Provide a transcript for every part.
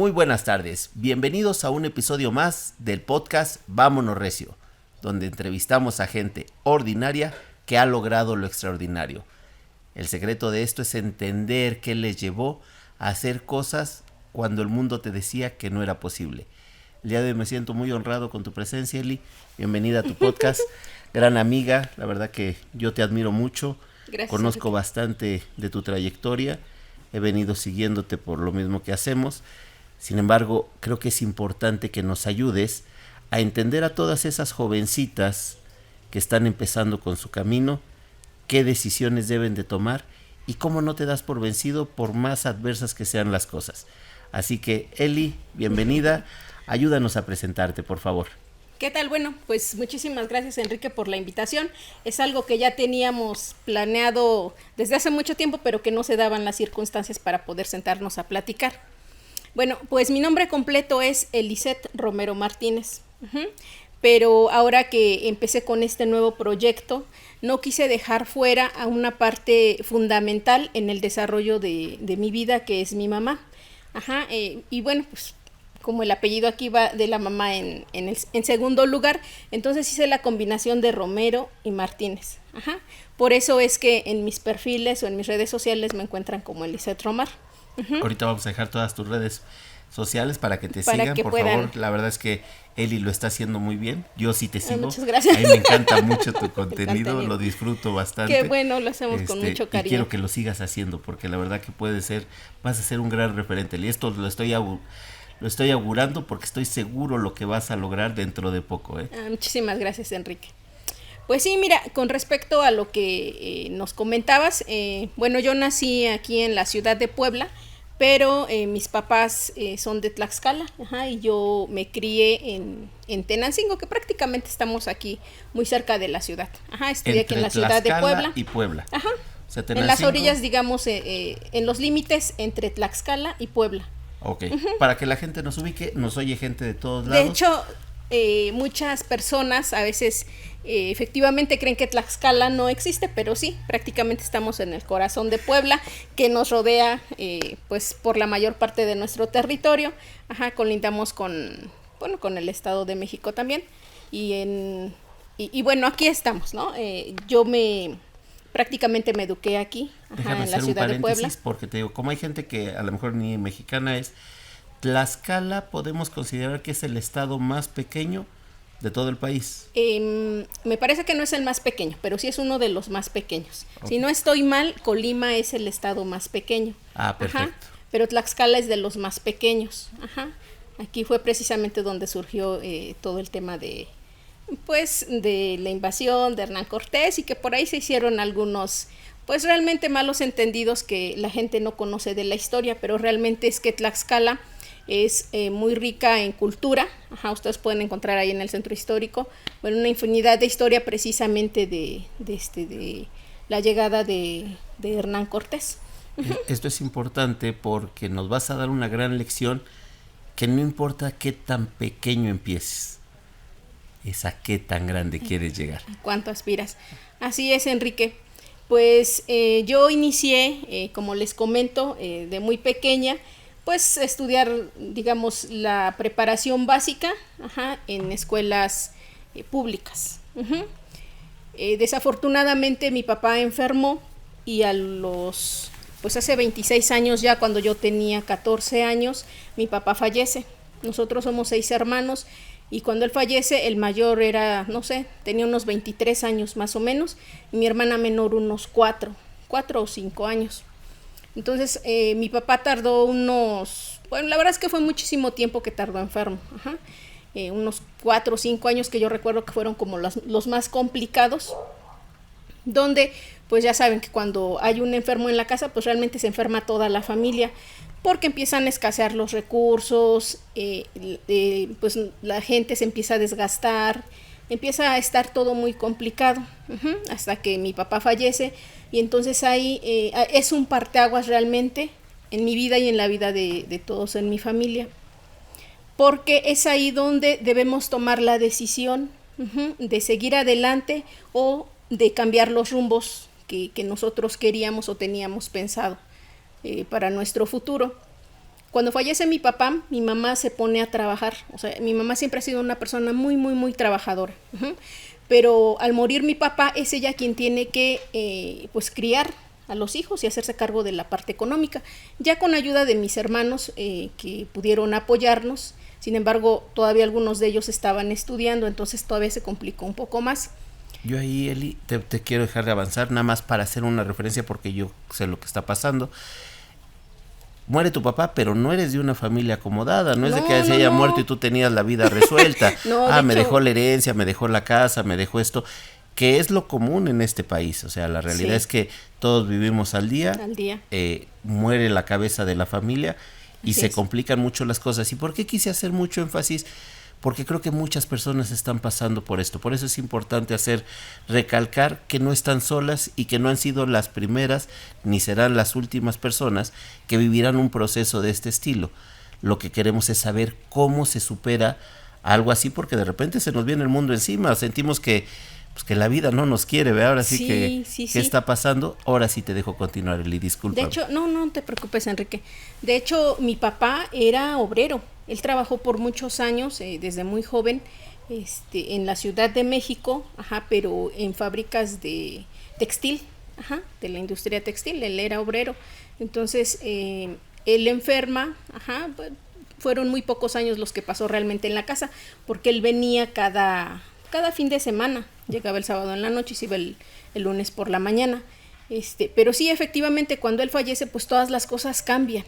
Muy buenas tardes, bienvenidos a un episodio más del podcast Vámonos Recio, donde entrevistamos a gente ordinaria que ha logrado lo extraordinario. El secreto de esto es entender qué les llevó a hacer cosas cuando el mundo te decía que no era posible. El día de hoy me siento muy honrado con tu presencia, Eli. Bienvenida a tu podcast, gran amiga, la verdad que yo te admiro mucho. Gracias. Conozco bastante de tu trayectoria, he venido siguiéndote por lo mismo que hacemos. Sin embargo, creo que es importante que nos ayudes a entender a todas esas jovencitas que están empezando con su camino, qué decisiones deben de tomar y cómo no te das por vencido por más adversas que sean las cosas. Así que, Eli, bienvenida, ayúdanos a presentarte, por favor. ¿Qué tal? Bueno, pues muchísimas gracias, Enrique, por la invitación. Es algo que ya teníamos planeado desde hace mucho tiempo, pero que no se daban las circunstancias para poder sentarnos a platicar. Bueno, pues mi nombre completo es Eliseth Romero Martínez, pero ahora que empecé con este nuevo proyecto, no quise dejar fuera a una parte fundamental en el desarrollo de mi vida, que es mi mamá. Y bueno, pues como el apellido aquí va de la mamá en segundo lugar, entonces hice la combinación de Romero y Martínez. Por eso es que en mis perfiles o en mis redes sociales me encuentran como Eliseth Romar. Ahorita vamos a dejar todas tus redes sociales para que te sigan, por favor. La verdad es que Eli lo está haciendo muy bien. Yo sí te sigo. Muchas gracias. A mí me encanta mucho tu contenido, lo disfruto bastante. Qué bueno, lo hacemos con mucho cariño. Y quiero que lo sigas haciendo porque la verdad que vas a ser un gran referente. Y esto lo estoy augurando porque estoy seguro lo que vas a lograr dentro de poco. Muchísimas gracias, Enrique. Pues sí, mira, con respecto a lo que nos comentabas, bueno, yo nací aquí en la ciudad de Puebla, pero mis papás son de Tlaxcala, y yo me crié en Tenancingo, que prácticamente estamos aquí muy cerca de la ciudad. Estudié aquí en la ciudad de Puebla. Y Puebla. O sea, en las orillas, digamos, en los límites entre Tlaxcala y Puebla. Ok, para que la gente nos ubique, nos oye gente de todos lados. De hecho, muchas personas a veces efectivamente creen que Tlaxcala no existe, pero sí, prácticamente estamos en el corazón de Puebla, que nos rodea pues por la mayor parte de nuestro territorio. Colindamos con el Estado de México también, y bueno, aquí estamos, ¿no? Yo prácticamente me eduqué aquí, en la ciudad de Puebla. Porque te digo, como hay gente que a lo mejor ni mexicana es, Tlaxcala podemos considerar que es el estado más pequeño de todo el país. Me parece que no es el más pequeño, pero sí es uno de los más pequeños. Okay. Si no estoy mal, Colima es el estado más pequeño. Perfecto. Pero Tlaxcala es de los más pequeños. Aquí fue precisamente donde surgió todo el tema de la invasión de Hernán Cortés, y que por ahí se hicieron algunos pues realmente malos entendidos que la gente no conoce de la historia, pero realmente es que Tlaxcala es muy rica en cultura. Ustedes pueden encontrar ahí en el centro histórico, una infinidad de historia precisamente de la llegada de Hernán Cortés. Esto es importante porque nos vas a dar una gran lección, que no importa qué tan pequeño empieces, es a qué tan grande quieres llegar. ¿A cuánto aspiras? Así es, Enrique. Pues yo inicié, como les comento, de muy pequeña, pues estudiar, digamos, la preparación básica en escuelas públicas. Desafortunadamente mi papá enfermó, y hace 26 años ya, cuando yo tenía 14 años, mi papá fallece. Nosotros somos 6 hermanos, y cuando él fallece, el mayor era, tenía unos 23 años más o menos, y mi hermana menor unos 4 o 5 años. Entonces mi papá tardó la verdad es que fue muchísimo tiempo que tardó enfermo. Unos 4 o 5 años que yo recuerdo que fueron como los más complicados, donde pues ya saben que cuando hay un enfermo en la casa, pues realmente se enferma toda la familia, porque empiezan a escasear los recursos, pues la gente se empieza a desgastar, empieza a estar todo muy complicado, hasta que mi papá fallece, y entonces ahí es un parteaguas realmente en mi vida y en la vida de todos en mi familia, porque es ahí donde debemos tomar la decisión de seguir adelante o de cambiar los rumbos que nosotros queríamos o teníamos pensado para nuestro futuro. Cuando fallece mi papá, mi mamá se pone a trabajar. O sea, mi mamá siempre ha sido una persona muy, muy, muy trabajadora. Pero al morir mi papá, es ella quien tiene que, pues, criar a los hijos y hacerse cargo de la parte económica. Ya con ayuda de mis hermanos que pudieron apoyarnos, sin embargo, todavía algunos de ellos estaban estudiando, entonces todavía se complicó un poco más. Yo ahí, Eli, te quiero dejar de avanzar, nada más para hacer una referencia porque yo sé lo que está pasando. Muere tu papá, pero no eres de una familia acomodada, no es de que se haya muerto y tú tenías la vida resuelta. Me dejó la herencia, me dejó la casa, me dejó esto, que es lo común en este país. O sea, la realidad es que todos vivimos al día. Muere la cabeza de la familia y se complican mucho las cosas. ¿Y por qué quise hacer mucho énfasis? Porque creo que muchas personas están pasando por esto. Por eso es importante recalcar que no están solas y que no han sido las primeras ni serán las últimas personas que vivirán un proceso de este estilo. Lo que queremos es saber cómo se supera algo así, porque de repente se nos viene el mundo encima. Sentimos que la vida no nos quiere, ¿ve? Ahora sí que ¿qué está pasando? Ahora sí te dejo continuar, Eli, disculpa. De hecho, no te preocupes, Enrique. De hecho, mi papá era obrero. Él trabajó por muchos años, desde muy joven, en la Ciudad de México, pero en fábricas de textil, de la industria textil. Él era obrero. Entonces, él enferma, fueron muy pocos años los que pasó realmente en la casa, porque él venía cada fin de semana. Llegaba el sábado en la noche y se iba el lunes por la mañana. Pero sí, efectivamente, cuando él fallece, pues todas las cosas cambian.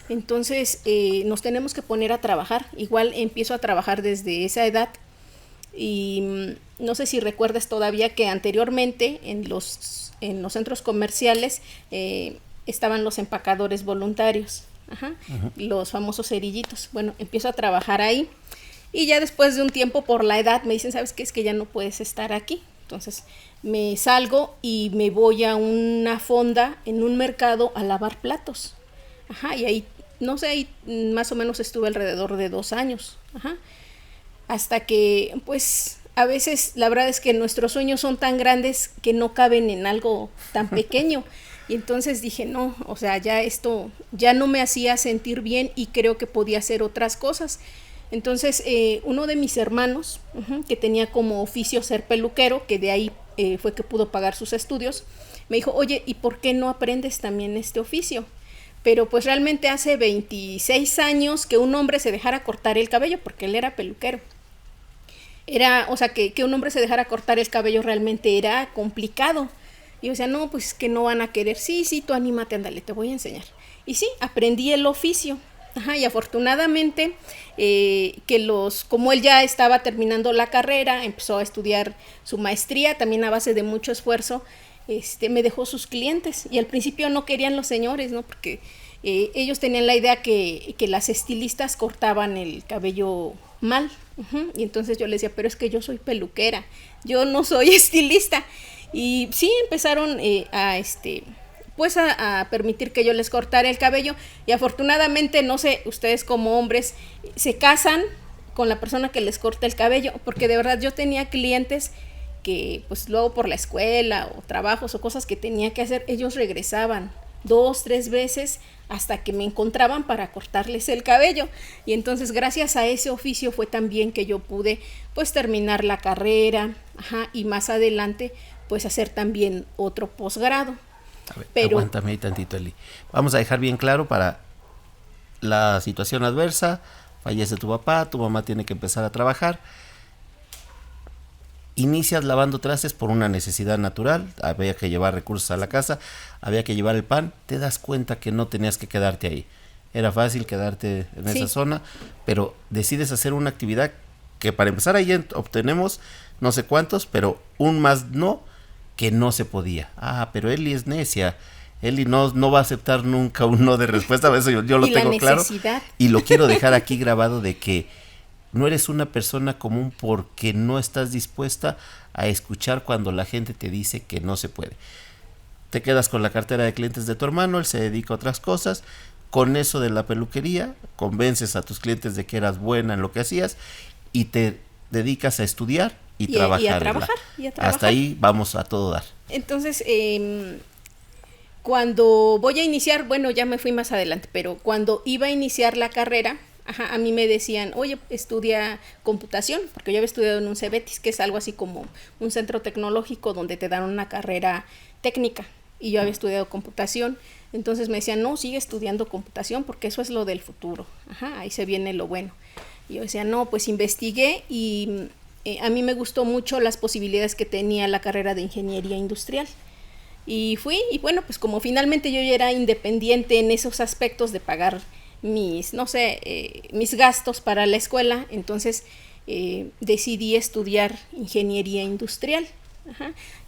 Entonces nos tenemos que poner a trabajar. Igual empiezo a trabajar desde esa edad y no sé si recuerdas todavía que anteriormente en los centros comerciales estaban los empacadores voluntarios, los famosos cerillitos. Bueno, empiezo a trabajar ahí y ya después de un tiempo, por la edad, me dicen, ¿sabes qué? Es que ya no puedes estar aquí. Entonces me salgo y me voy a una fonda en un mercado a lavar platos. Y ahí, no sé, ahí más o menos estuve alrededor de 2 años. Hasta que, pues, a veces la verdad es que nuestros sueños son tan grandes que no caben en algo tan pequeño. Y entonces dije, no, o sea, ya esto ya no me hacía sentir bien y creo que podía hacer otras cosas. Entonces, uno de mis hermanos, que tenía como oficio ser peluquero, que de ahí fue que pudo pagar sus estudios, me dijo, oye, ¿y por qué no aprendes también este oficio? Pero pues realmente hace 26 años que un hombre se dejara cortar el cabello, porque él era peluquero. O sea, que un hombre se dejara cortar el cabello realmente era complicado. Y yo decía, no, pues que no van a querer. Sí, tú anímate, ándale, te voy a enseñar. Y sí, aprendí el oficio. Y afortunadamente, como él ya estaba terminando la carrera, empezó a estudiar su maestría, también a base de mucho esfuerzo, me dejó sus clientes. Y al principio no querían los señores, ¿no? Porque ellos tenían la idea que las estilistas cortaban el cabello mal. Y entonces yo les decía, pero es que yo soy peluquera, yo no soy estilista. Y sí, empezaron a permitir que yo les cortara el cabello. Y afortunadamente, no sé, ustedes como hombres se casan con la persona que les corta el cabello, porque de verdad yo tenía clientes que pues luego por la escuela o trabajos o cosas que tenía que hacer, ellos regresaban 2, 3 veces hasta que me encontraban para cortarles el cabello. Y entonces gracias a ese oficio fue también que yo pude pues terminar la carrera, y más adelante pues hacer también otro posgrado. A ver, aguántame ahí tantito, Eli. Vamos a dejar bien claro para la situación adversa. Fallece tu papá, tu mamá tiene que empezar a trabajar. Inicias lavando trastes por una necesidad natural, había que llevar recursos a la casa, había que llevar el pan, te das cuenta que no tenías que quedarte ahí. Era fácil quedarte en esa zona, pero decides hacer una actividad que para empezar ahí obtenemos no sé cuántos, pero un más no, que no se podía. Pero Eli es necia, Eli no va a aceptar nunca un no de respuesta, eso yo lo tengo claro. Y lo quiero dejar aquí grabado de que no eres una persona común porque no estás dispuesta a escuchar cuando la gente te dice que no se puede. Te quedas con la cartera de clientes de tu hermano, él se dedica a otras cosas. Con eso de la peluquería, convences a tus clientes de que eras buena en lo que hacías y te dedicas a estudiar y trabajar. Y a trabajar. Hasta ahí vamos a todo dar. Entonces, Cuando voy a iniciar, bueno, ya me fui más adelante, pero cuando iba a iniciar la carrera, a mí me decían, oye, estudia computación, porque yo había estudiado en un CEBETIS, que es algo así como un centro tecnológico donde te dan una carrera técnica, y yo había estudiado computación. Entonces me decían, no, sigue estudiando computación porque eso es lo del futuro, ahí se viene lo bueno. Y yo decía, no, pues investigué y a mí me gustó mucho las posibilidades que tenía la carrera de ingeniería industrial. Y fui, y bueno, pues como finalmente yo ya era independiente en esos aspectos de pagar mis, no sé, mis gastos para la escuela, entonces decidí estudiar ingeniería industrial.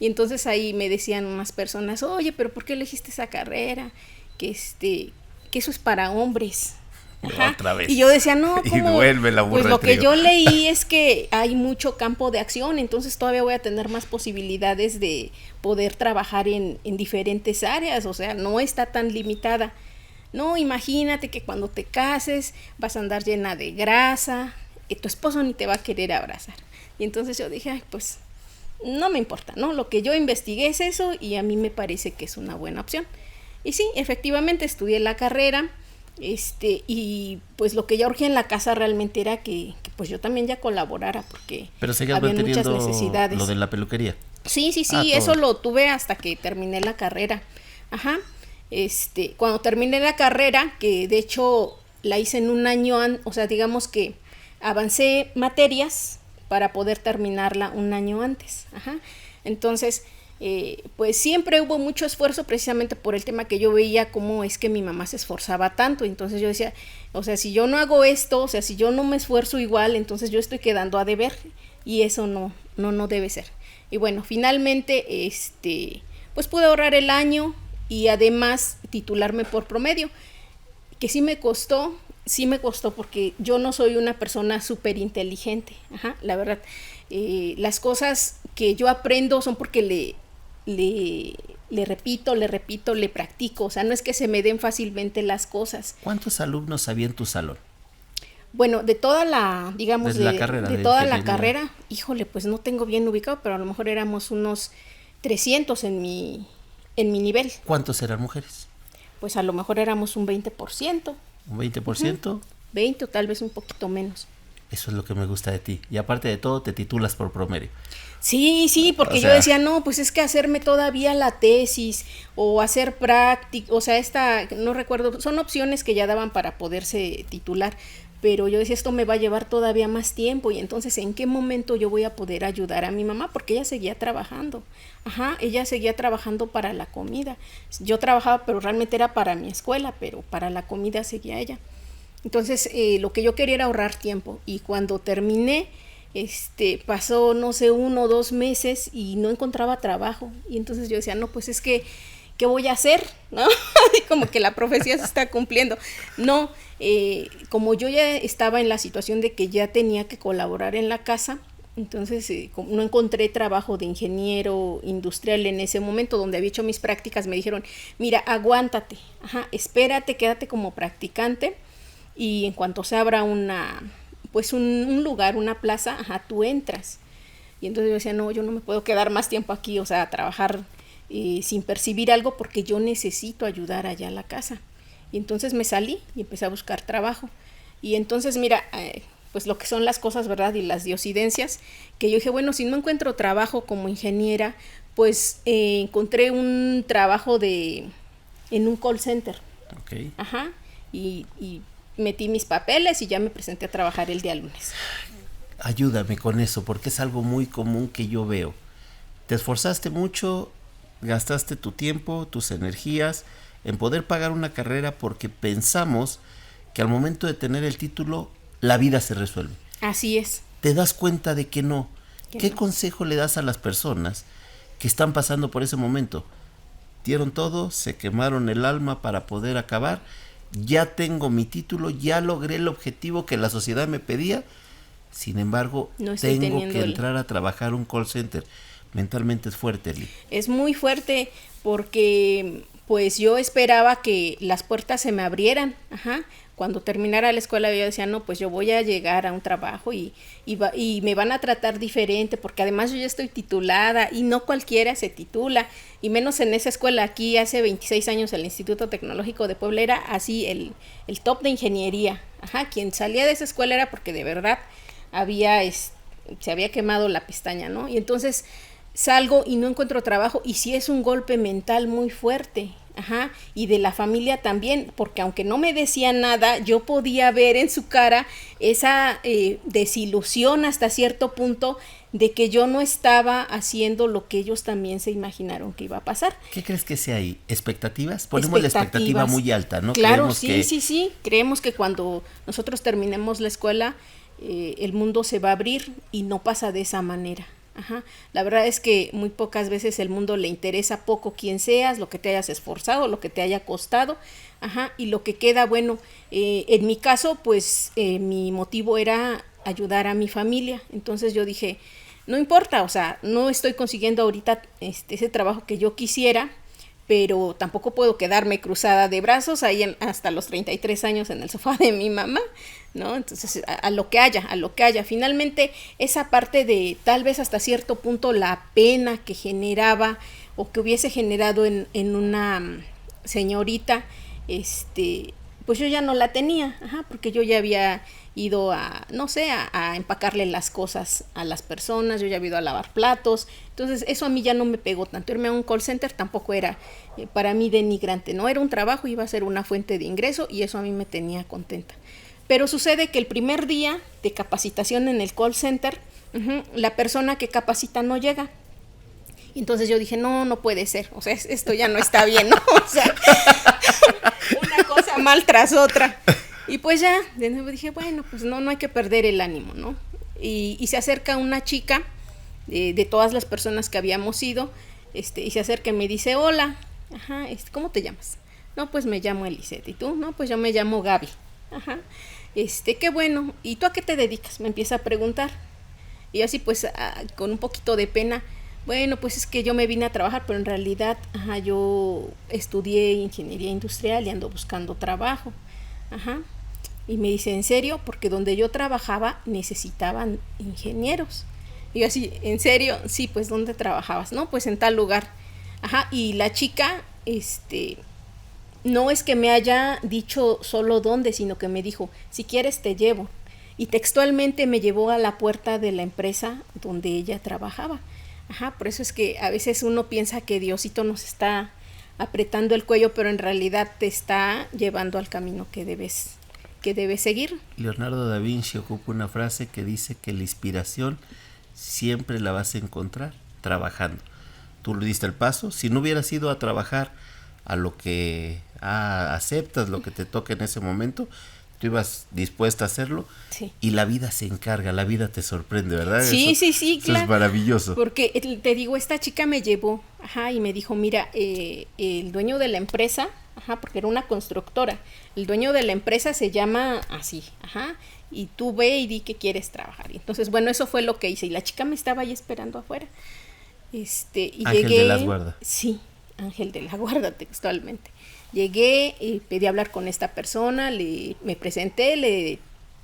Y entonces ahí me decían unas personas, oye, pero ¿por qué elegiste esa carrera? Que eso es para hombres. Otra vez. Y yo decía, no, y vuelve la burra pues lo que trigo. yo leí es que hay mucho campo de acción, entonces todavía voy a tener más posibilidades de poder trabajar en diferentes áreas, o sea, no está tan limitada. No, imagínate que cuando te cases vas a andar llena de grasa, y tu esposo ni te va a querer abrazar. Y entonces yo dije, ay, pues no me importa, ¿no? Lo que yo investigué es eso y a mí me parece que es una buena opción. Y sí, efectivamente estudié la carrera, y pues lo que ya urgía en la casa realmente era que pues yo también ya colaborara porque pero seguías había muchas manteniendo necesidades. lo de la peluquería. Sí, eso lo tuve hasta que terminé la carrera. Cuando terminé la carrera, que de hecho la hice en un año, o sea, digamos que avancé materias para poder terminarla un año antes. Entonces, pues siempre hubo mucho esfuerzo precisamente por el tema que yo veía cómo es que mi mamá se esforzaba tanto. Entonces yo decía, o sea, si yo no hago esto, o sea, si yo no me esfuerzo igual, entonces yo estoy quedando a deber y eso no debe ser. Y bueno, finalmente, pues pude ahorrar el año y además titularme por promedio, que sí me costó porque yo no soy una persona súper inteligente, la verdad. Las cosas que yo aprendo son porque le repito, le practico, o sea, no es que se me den fácilmente las cosas. ¿Cuántos alumnos había en tu salón? Bueno, de toda la, digamos, de toda la carrera, híjole, pues no tengo bien ubicado, pero a lo mejor éramos unos 300 en mi nivel. ¿Cuántos eran mujeres? Pues a lo mejor éramos un 20%. ¿Un 20%? 20 o tal vez un poquito menos. Eso es lo que me gusta de ti. Y aparte de todo, te titulas por promedio. Sí, porque yo decía, no, pues es que hacerme todavía la tesis o hacer práctica, o sea, no recuerdo, son opciones que ya daban para poderse titular, pero yo decía, esto me va a llevar todavía más tiempo y entonces, ¿en qué momento yo voy a poder ayudar a mi mamá? Porque ella seguía trabajando, ella seguía trabajando para la comida. Yo trabajaba, pero realmente era para mi escuela, pero para la comida seguía ella. Entonces, lo que yo quería era ahorrar tiempo y cuando terminé, pasó, no sé, 1 o 2 meses y no encontraba trabajo. Y entonces yo decía, no, pues es que, ¿qué voy a hacer? ¿No? Como que la profecía se está cumpliendo. No, como yo ya estaba en la situación de que ya tenía que colaborar en la casa, entonces no encontré trabajo de ingeniero industrial en ese momento donde había hecho mis prácticas. Me dijeron, mira, aguántate, espérate, quédate como practicante y en cuanto se abra un lugar, una plaza, tú entras. Y entonces yo decía, no, yo no me puedo quedar más tiempo aquí, o sea, a trabajar sin percibir algo porque yo necesito ayudar allá a la casa. Y entonces me salí y empecé a buscar trabajo. Y entonces, mira, pues lo que son las cosas, ¿verdad? Y las diosidencias, que yo dije, bueno, si no encuentro trabajo como ingeniera, pues encontré un trabajo en un call center. Okay. Y metí mis papeles y ya me presenté a trabajar el día lunes. Ayúdame con eso, porque es algo muy común que yo veo. Te esforzaste mucho, gastaste tu tiempo, tus energías en poder pagar una carrera porque pensamos que al momento de tener el título, la vida se resuelve. Así es. Te das cuenta de que no. ¿Qué consejo le das a las personas que están pasando por ese momento? Dieron todo, se quemaron el alma para poder acabar. Ya tengo mi título, ya logré el objetivo que la sociedad me pedía. Sin embargo, tengo que entrar a trabajar un call center. Mentalmente es fuerte, Eli. Es muy fuerte porque pues yo esperaba que las puertas se me abrieran, cuando terminara la escuela yo decía, no, pues yo voy a llegar a un trabajo y me van a tratar diferente, porque además yo ya estoy titulada y no cualquiera se titula, y menos en esa escuela. Aquí hace 26 años el Instituto Tecnológico de Puebla era así el top de ingeniería. Ajá, quien salía de esa escuela era porque de verdad se había quemado la pestaña, ¿no? Y entonces salgo y no encuentro trabajo, y sí es un golpe mental muy fuerte. Ajá, y de la familia también, porque aunque no me decía nada, yo podía ver en su cara esa desilusión hasta cierto punto de que yo no estaba haciendo lo que ellos también se imaginaron que iba a pasar. ¿Qué crees que sea ahí? ¿Expectativas? Ponemos la expectativa muy alta, ¿no? Claro, sí. Creemos que cuando nosotros terminemos la escuela, el mundo se va a abrir, y no pasa de esa manera. Ajá. La verdad es que muy pocas veces el mundo le interesa poco quién seas, lo que te hayas esforzado, lo que te haya costado. Ajá. Y lo que queda, bueno, en mi caso, pues mi motivo era ayudar a mi familia. Entonces yo dije, no importa, o sea, no estoy consiguiendo ahorita ese trabajo que yo quisiera, pero tampoco puedo quedarme cruzada de brazos ahí hasta los 33 años en el sofá de mi mamá, ¿no? Entonces, a lo que haya. Finalmente, esa parte de tal vez hasta cierto punto la pena que generaba o que hubiese generado en una señorita, pues yo ya no la tenía, porque yo ya había ido a empacarle las cosas a las personas, yo ya había ido a lavar platos. Entonces eso a mí ya no me pegó tanto. Irme a un call center tampoco era para mí denigrante, no era un trabajo, iba a ser una fuente de ingreso, y eso a mí me tenía contenta. Pero sucede que el primer día de capacitación en el call center, la persona que capacita no llega. Y entonces yo dije, no puede ser, o sea, esto ya no está bien, ¿no? O sea, una cosa mal tras otra. Y pues ya, de nuevo dije, bueno, pues no hay que perder el ánimo, ¿no? Y se acerca una chica de todas las personas que habíamos ido, y se acerca y me dice, hola, ¿cómo te llamas? No, pues me llamo Elisette. ¿Y tú? No, pues yo me llamo Gaby. Ajá. Qué bueno. ¿Y tú a qué te dedicas? Me empieza a preguntar. Y así pues con un poquito de pena, bueno, pues es que yo me vine a trabajar, pero en realidad, yo estudié ingeniería industrial y ando buscando trabajo. Ajá. Y me dice, ¿en serio? Porque donde yo trabajaba necesitaban ingenieros. Y yo así, ¿en serio? Sí, pues ¿dónde trabajabas? No, pues en tal lugar. Ajá. Y la chica, no es que me haya dicho solo dónde, sino que me dijo, si quieres te llevo. Y textualmente me llevó a la puerta de la empresa donde ella trabajaba. Ajá, por eso es que a veces uno piensa que Diosito nos está apretando el cuello, pero en realidad te está llevando al camino que debes seguir. Leonardo da Vinci ocupa una frase que dice que la inspiración siempre la vas a encontrar trabajando. Tú le diste el paso, si no hubieras ido a trabajar a lo que aceptas, lo que te toca en ese momento, tú ibas dispuesta a hacerlo, sí. Y la vida se encarga, la vida te sorprende, ¿verdad? Sí, eso claro. Es maravilloso. Porque te digo, esta chica me llevó, y me dijo, mira, el dueño de la empresa, porque era una constructora, el dueño de la empresa se llama así, y tú ve y di que quieres trabajar. Y entonces, bueno, eso fue lo que hice, y la chica me estaba ahí esperando afuera. Y Ángel llegué, de la Guarda. Sí, Ángel de la Guarda, textualmente. Llegué y pedí hablar con esta persona, me presenté, le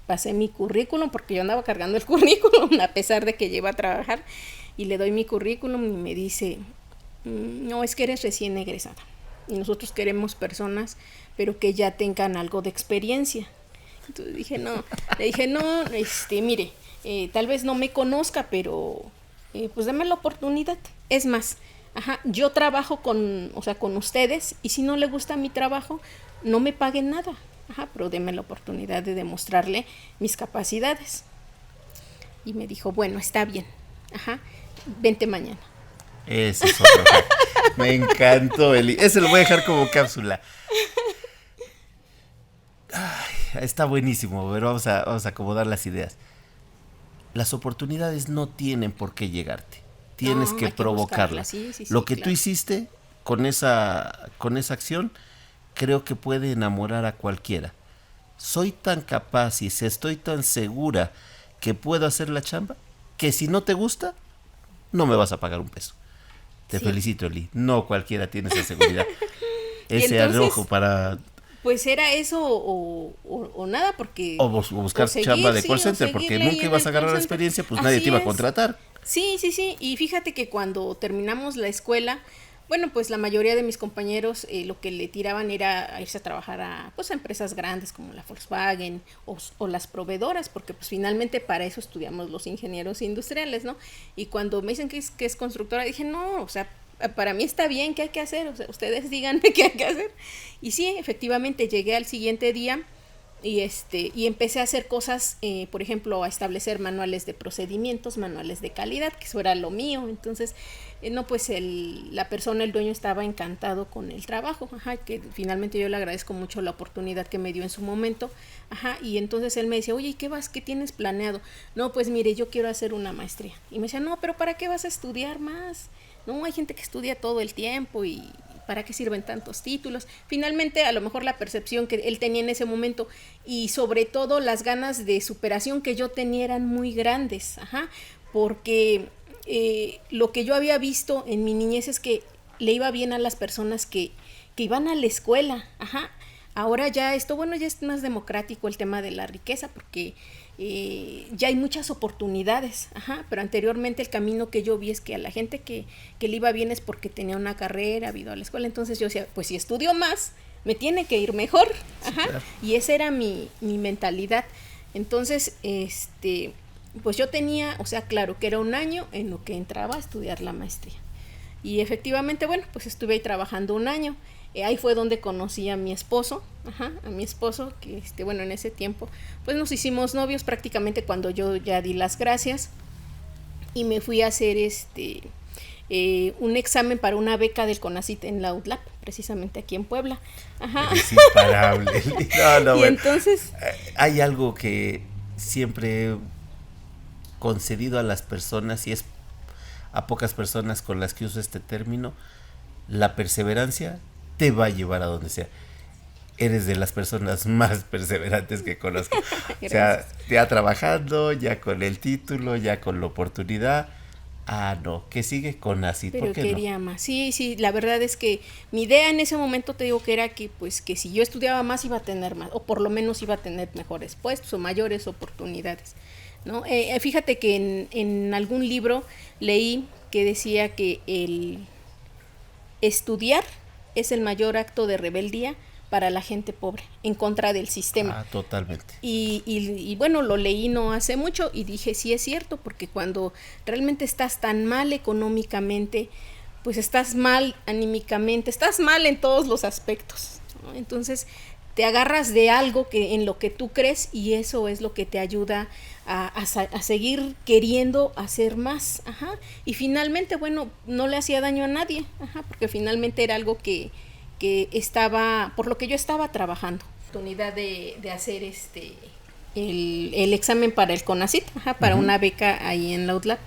pasé mi currículum, porque yo andaba cargando el currículum a pesar de que yo iba a trabajar, y le doy mi currículum y me dice, no, es que eres recién egresada y nosotros queremos personas pero que ya tengan algo de experiencia. Entonces le dije, no, mire, tal vez no me conozca, pero pues deme la oportunidad. Es más, yo trabajo con ustedes, y si no le gusta mi trabajo, no me paguen nada, pero deme la oportunidad de demostrarle mis capacidades. Y me dijo, bueno, está bien, vente mañana. Ese es otro. Me encantó, Eli. Ese lo voy a dejar como cápsula. Ay, está buenísimo, pero vamos a acomodar las ideas. Las oportunidades no tienen por qué llegarte. Tienes que provocarlas. Sí, lo que claro. Tú hiciste con esa acción, creo que puede enamorar a cualquiera. Soy tan capaz y estoy tan segura que puedo hacer la chamba, que si no te gusta, no me vas a pagar un peso. Te felicito, Eli. No cualquiera tiene esa seguridad. Ese arrojo para Pues era eso o nada, porque... O buscar seguir, chamba de sí, call o center, porque seguirle ahí nunca en ibas a el agarrar call la center. experiencia, pues Así nadie te iba a es. contratar. Sí, y fíjate que cuando terminamos la escuela, bueno, pues la mayoría de mis compañeros lo que le tiraban era a irse a trabajar a, pues, a empresas grandes como la Volkswagen o las proveedoras, porque pues finalmente para eso estudiamos los ingenieros industriales, ¿no? Y cuando me dicen que es constructora, dije, no, o sea, para mí está bien, ¿qué hay que hacer? O sea, ustedes díganme qué hay que hacer. Y sí, efectivamente, llegué al siguiente día y empecé a hacer cosas, por ejemplo, a establecer manuales de procedimientos, manuales de calidad, que eso era lo mío. Entonces, no, pues la persona, el dueño estaba encantado con el trabajo, ajá, que finalmente yo le agradezco mucho la oportunidad que me dio en su momento, ajá, y entonces él me decía, oye, ¿qué tienes planeado? No, pues mire, yo quiero hacer una maestría. Y me decía, no, pero ¿para qué vas a estudiar más? No, hay gente que estudia todo el tiempo y ¿para qué sirven tantos títulos? Finalmente, a lo mejor la percepción que él tenía en ese momento y sobre todo las ganas de superación que yo tenía eran muy grandes, ajá, porque lo que yo había visto en mi niñez es que le iba bien a las personas que iban a la escuela, ajá. Ahora ya ya es más democrático el tema de la riqueza, porque ya hay muchas oportunidades, ajá, pero anteriormente el camino que yo vi es que a la gente que le iba bien es porque tenía una carrera, había ido a la escuela. Entonces yo decía, pues si estudio más, me tiene que ir mejor, ajá, claro. Y esa era mi mentalidad. Entonces, pues yo tenía, o sea, claro que era un año en lo que entraba a estudiar la maestría. Y efectivamente, bueno, pues estuve ahí trabajando un año. Ahí fue donde conocí a mi esposo, ajá, a mi esposo, que bueno, en ese tiempo, pues nos hicimos novios prácticamente cuando yo ya di las gracias y me fui a hacer un examen para una beca del CONACYT en la UTLAP, precisamente aquí en Puebla. Ajá. Es imparable. No, y bueno, entonces... hay algo que siempre he concedido a las personas y es a pocas personas con las que uso este término: la perseverancia te va a llevar a donde sea. Eres de las personas más perseverantes que conozco. O sea, ya trabajando, ya con el título, ya con la oportunidad. No, ¿qué sigue? CONACYT, pero ¿por qué quería no? más. Sí, la verdad es que mi idea en ese momento, te digo, que era que pues que si yo estudiaba más iba a tener más, o por lo menos iba a tener mejores puestos o mayores oportunidades, ¿no? Fíjate que en algún libro leí que decía que el estudiar es el mayor acto de rebeldía para la gente pobre, en contra del sistema. Totalmente. Y bueno, lo leí no hace mucho y dije, sí es cierto, porque cuando realmente estás tan mal económicamente, pues estás mal anímicamente, estás mal en todos los aspectos, ¿no? Entonces te agarras de algo en lo que tú crees y eso es lo que te ayuda a seguir queriendo hacer más, ajá. Y finalmente, bueno, no le hacía daño a nadie, ajá, porque finalmente era algo que estaba, por lo que yo estaba trabajando. Oportunidad de hacer el examen para el CONACYT, ajá, para una beca ahí en la UTLAP.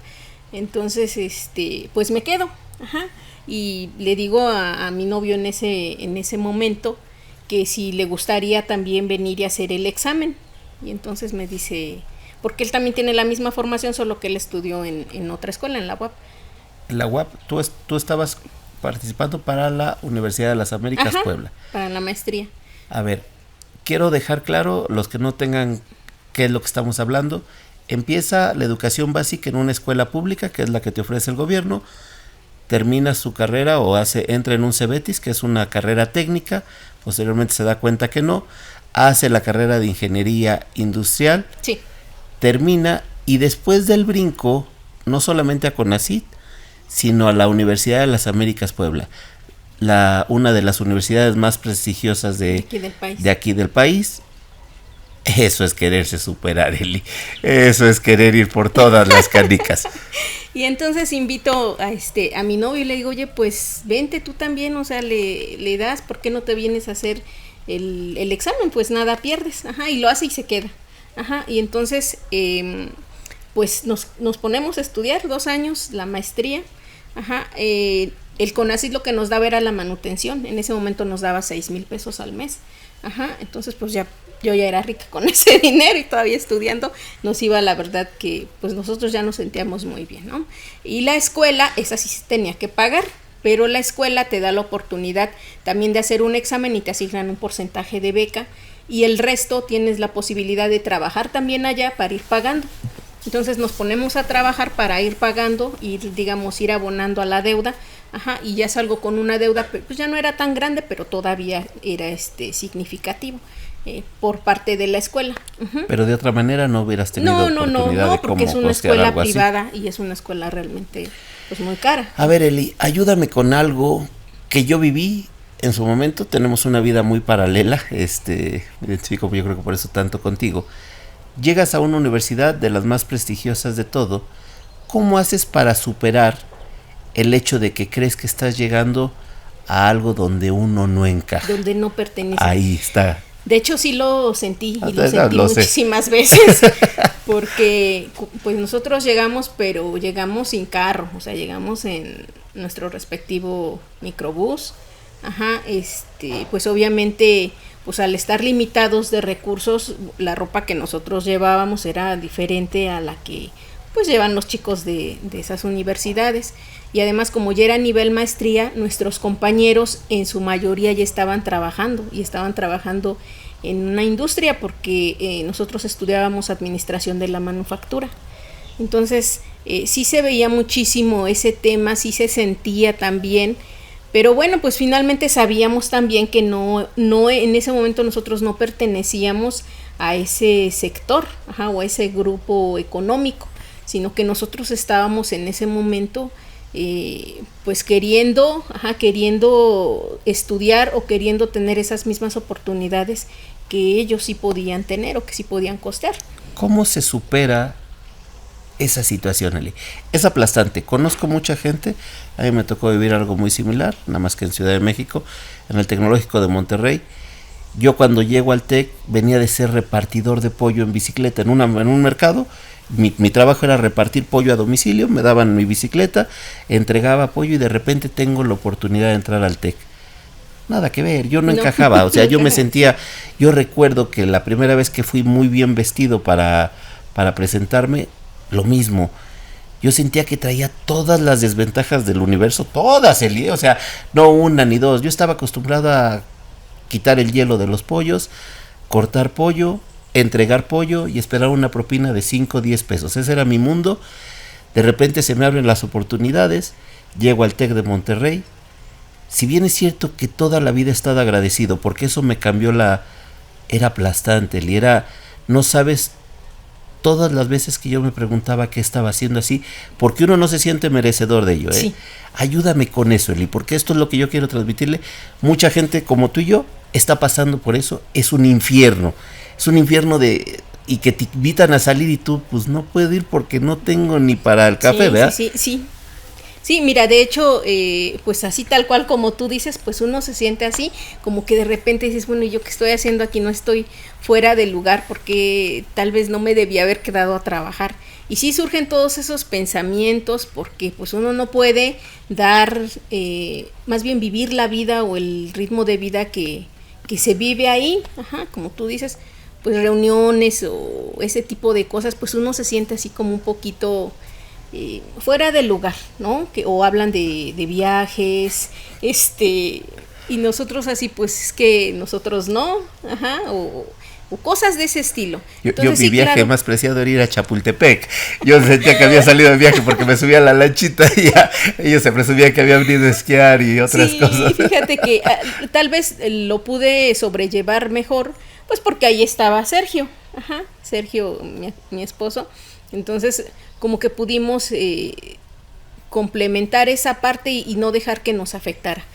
Entonces, pues me quedo, ajá, y le digo a mi novio en ese momento que si le gustaría también venir y hacer el examen. Y entonces me dice, porque él también tiene la misma formación, solo que él estudió en otra escuela, en la UAP. La UAP, tú estabas participando para la Universidad de las Américas, ajá, Puebla. Para la maestría. A ver, quiero dejar claro, los que no tengan qué es lo que estamos hablando, empieza la educación básica en una escuela pública, que es la que te ofrece el gobierno, termina su carrera o entra en un CEBETIS, que es una carrera técnica, posteriormente se da cuenta que no, hace la carrera de ingeniería industrial, sí, termina y después del brinco, no solamente a CONACYT, sino a la Universidad de las Américas Puebla, una de las universidades más prestigiosas de aquí del país. Eso es quererse superar, Eli. Eso es querer ir por todas las canicas. Y entonces invito a mi novio y le digo, oye, pues vente tú también, o sea, le das, ¿por qué no te vienes a hacer el examen? Pues nada pierdes, ajá, y lo hace y se queda, ajá, y entonces pues nos ponemos a estudiar 2 años la maestría, ajá. El CONACYT lo que nos daba era la manutención, en ese momento nos daba 6,000 pesos al mes, ajá, entonces pues yo ya era rica con ese dinero y todavía estudiando, nos iba, la verdad que pues nosotros ya nos sentíamos muy bien, ¿no? Y la escuela, esa sí se tenía que pagar, pero la escuela te da la oportunidad también de hacer un examen y te asignan un porcentaje de beca, y el resto tienes la posibilidad de trabajar también allá para ir pagando. Entonces nos ponemos a trabajar para ir pagando y, digamos, ir abonando a la deuda. Y ya salgo con una deuda, pues ya no era tan grande, pero todavía era significativo por parte de la escuela. Pero de otra manera no hubieras tenido oportunidad de porque es una escuela privada y es una escuela realmente pues muy cara. A ver, Eli, ayúdame con algo que yo viví en su momento. Tenemos una vida muy paralela, me identifico, yo creo que por eso tanto contigo. Llegas a una universidad de las más prestigiosas de todo. ¿Cómo haces para superar el hecho de que crees que estás llegando a algo donde uno no encaja? Donde no pertenece. Ahí está. De hecho sí lo sentí, y lo sentí muchísimas veces, porque pues nosotros llegamos, pero llegamos sin carro, o sea, llegamos en nuestro respectivo microbús. Pues obviamente, pues al estar limitados de recursos, la ropa que nosotros llevábamos era diferente a la que pues llevan los chicos de esas universidades. Y además, como ya era nivel maestría, nuestros compañeros en su mayoría ya estaban trabajando, en una industria, porque nosotros estudiábamos administración de la manufactura. Entonces sí se veía muchísimo ese tema, sí se sentía también. Pero bueno, pues finalmente sabíamos también que no en ese momento nosotros no pertenecíamos a ese sector, o a ese grupo económico, sino que nosotros estábamos en ese momento pues queriendo estudiar o queriendo tener esas mismas oportunidades que ellos sí podían tener o que sí podían costear. ¿Cómo se supera esa situación, Eli? Es aplastante. Conozco mucha gente, a mí me tocó vivir algo muy similar, nada más que en Ciudad de México, en el Tecnológico de Monterrey. Yo cuando llego al TEC venía de ser repartidor de pollo en bicicleta en un mercado. Mi trabajo era repartir pollo a domicilio, me daban mi bicicleta, entregaba pollo y de repente tengo la oportunidad de entrar al TEC. Nada que ver, yo no encajaba, o sea, yo me sentía, yo recuerdo que la primera vez que fui muy bien vestido para presentarme, lo mismo. Yo sentía que traía todas las desventajas del universo, todas, o sea, no una ni dos. Yo estaba acostumbrado a quitar el hielo de los pollos, cortar pollo, entregar pollo y esperar una propina de 5 o 10 pesos. Ese era mi mundo. De repente se me abren las oportunidades, llego al TEC de Monterrey. Si bien es cierto que toda la vida he estado agradecido, porque eso me cambió era aplastante, no sabes todas las veces que yo me preguntaba qué estaba haciendo así, porque uno no se siente merecedor de ello, ¿eh? Sí. Ayúdame con eso, Eli, porque esto es lo que yo quiero transmitirle. Mucha gente como tú y yo está pasando por eso. Es un infierno y que te invitan a salir y tú pues no puedo ir porque no tengo ni para el café, ¿verdad? Sí, mira, de hecho, pues así tal cual como tú dices, pues uno se siente así, como que de repente dices, bueno, ¿yo qué estoy haciendo aquí? No estoy fuera del lugar porque tal vez no me debía haber quedado a trabajar. Y sí surgen todos esos pensamientos porque pues uno no puede dar, más bien vivir la vida o el ritmo de vida que se vive ahí, como tú dices, pues reuniones o ese tipo de cosas, pues uno se siente así como un poquito fuera del lugar, ¿no? O hablan de viajes, y nosotros así, pues es que nosotros no, o cosas de ese estilo. Entonces, mi viaje más preciado era ir a Chapultepec. Yo sentía que había salido de viaje porque me subía a la lanchita y ya ellos se presumían que habían venido a esquiar y otras cosas. Sí, fíjate que tal vez lo pude sobrellevar mejor, pues porque ahí estaba Sergio, Sergio, mi esposo. Entonces, como que pudimos complementar esa parte y no dejar que nos afectara.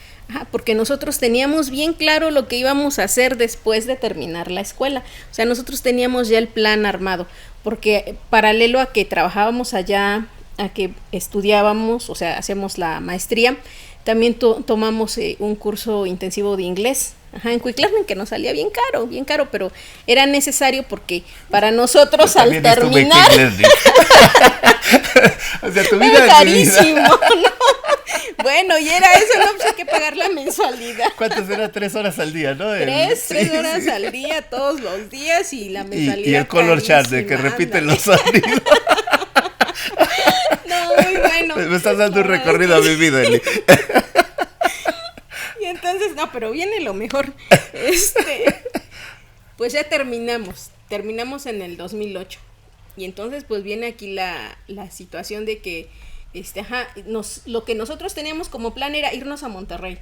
Porque nosotros teníamos bien claro lo que íbamos a hacer después de terminar la escuela. O sea, nosotros teníamos ya el plan armado, porque paralelo a que trabajábamos allá, a que estudiábamos, o sea, hacíamos la maestría, también tomamos un curso intensivo de inglés. En Cuiclán, que nos salía bien caro, pero era necesario porque para nosotros al terminar o sea, tu vida era carísimo, ¿no? Bueno, y era eso, no, pues hay que pagar la mensualidad. ¿Cuántas eran? 3 horas al día, ¿no? 3 horas al día, todos los días, y la mensualidad. Y el color chart de que repiten los sonidos. No, muy bueno. bueno. Me estás dando un recorrido a mi vida, Eli. Y entonces, no, pero viene lo mejor. Pues ya terminamos en el 2008. Y entonces pues viene aquí la situación de que lo que nosotros teníamos como plan era irnos a Monterrey.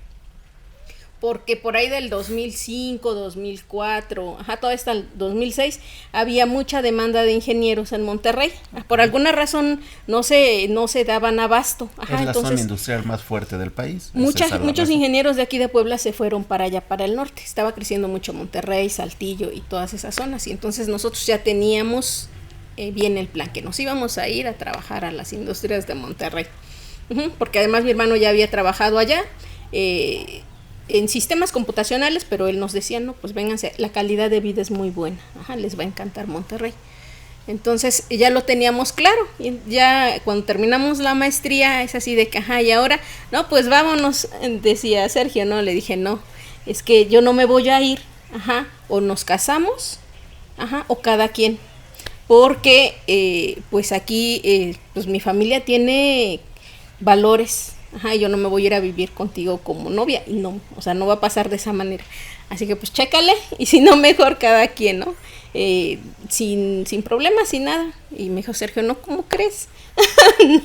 Porque por ahí del 2005, 2004, todo hasta el 2006 había mucha demanda de ingenieros en Monterrey. Por alguna razón no se daban abasto. Es la zona industrial más fuerte del país. Muchos ingenieros de aquí de Puebla se fueron para allá, para el norte. Estaba creciendo mucho Monterrey, Saltillo y todas esas zonas. Y entonces nosotros ya teníamos bien el plan, que nos íbamos a ir a trabajar a las industrias de Monterrey. Porque además mi hermano ya había trabajado allá. En sistemas computacionales, pero él nos decía, no, pues vénganse, la calidad de vida es muy buena, les va a encantar Monterrey. Entonces ya lo teníamos claro, y ya cuando terminamos la maestría es así de que, y ahora, no, pues vámonos, decía Sergio, no, le dije, no, es que yo no me voy a ir, o nos casamos, o cada quien, porque pues aquí, pues mi familia tiene valores, yo no me voy a ir a vivir contigo como novia, y no, o sea, no va a pasar de esa manera. Así que pues chécale, y si no, mejor cada quien, ¿no? Sin problemas, sin nada. Y me dijo Sergio, no, ¿cómo crees?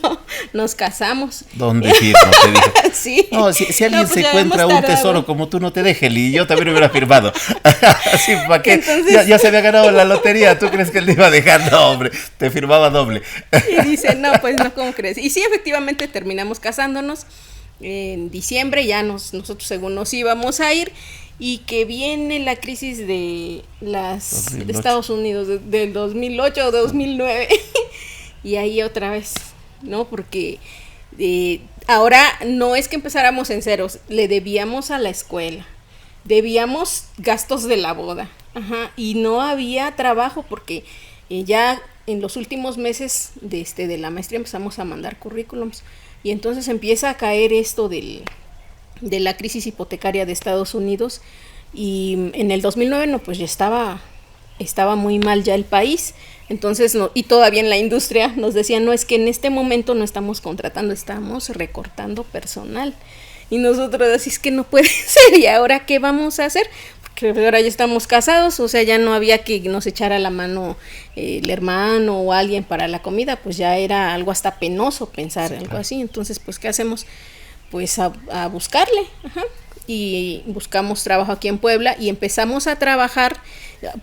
No, nos casamos. ¿Dónde firmo? Te dijo. Sí. No, si alguien pues se encuentra un tesoro como tú, no te deje, y yo también hubiera firmado. Así, ¿para qué? Entonces, ya se había ganado la lotería, ¿tú crees que él te iba a dejar? No, hombre, te firmaba doble. Y dice, no, pues no, ¿cómo crees? Y sí, efectivamente terminamos casándonos en diciembre, ya nosotros según nos íbamos a ir, y que viene la crisis de de Estados Unidos del 2008 o 2009. Y ahí otra vez, ¿no? Porque ahora no es que empezáramos en ceros, le debíamos a la escuela, debíamos gastos de la boda, y no había trabajo porque ya en los últimos meses de la maestría empezamos a mandar currículums, y entonces empieza a caer esto de la crisis hipotecaria de Estados Unidos, y en el 2009 no, pues ya estaba muy mal ya el país. Entonces, y todavía en la industria nos decían, no, es que en este momento no estamos contratando, estamos recortando personal. Y nosotros así, es que no puede ser, ¿y ahora qué vamos a hacer? Porque ahora ya estamos casados, o sea, ya no había que nos echara la mano el hermano o alguien para la comida, pues ya era algo hasta penoso pensar algo así. Entonces, pues, ¿qué hacemos? Pues a buscarle, y buscamos trabajo aquí en Puebla y empezamos a trabajar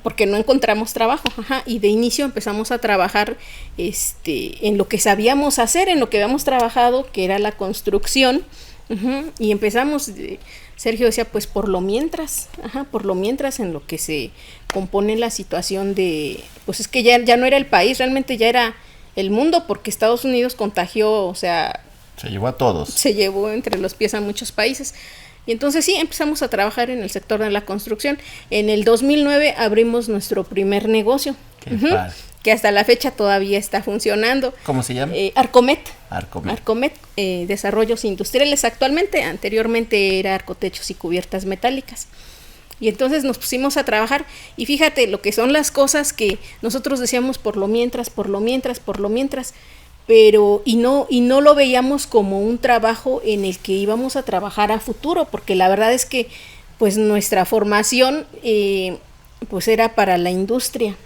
porque no encontramos trabajo, y de inicio empezamos a trabajar en lo que sabíamos hacer, en lo que habíamos trabajado, que era la construcción, y empezamos, Sergio decía, pues por lo mientras en lo que se compone la situación de, pues es que ya no era el país, realmente ya era el mundo, porque Estados Unidos contagió, o sea, se llevó a todos. Se llevó entre los pies a muchos países. Y entonces sí, empezamos a trabajar en el sector de la construcción. En el 2009 abrimos nuestro primer negocio. Qué padre. Que hasta la fecha todavía está funcionando. ¿Cómo se llama? Arcomet. Arcomet. Desarrollos industriales actualmente. Anteriormente era Arcotechos y Cubiertas Metálicas. Y entonces nos pusimos a trabajar. Y fíjate lo que son las cosas que nosotros decíamos por lo mientras. Pero y no lo veíamos como un trabajo en el que íbamos a trabajar a futuro, porque la verdad es que pues nuestra formación pues era para la industria,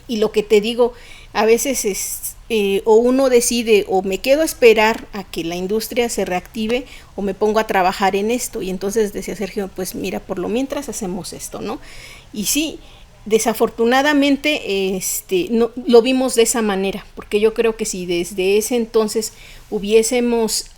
y lo que te digo, a veces es o uno decide, o me quedo a esperar a que la industria se reactive, o me pongo a trabajar en esto. Y entonces decía Sergio, pues mira, por lo mientras hacemos esto, ¿no? Y sí, desafortunadamente no lo vimos de esa manera, porque yo creo que si desde ese entonces hubiésemos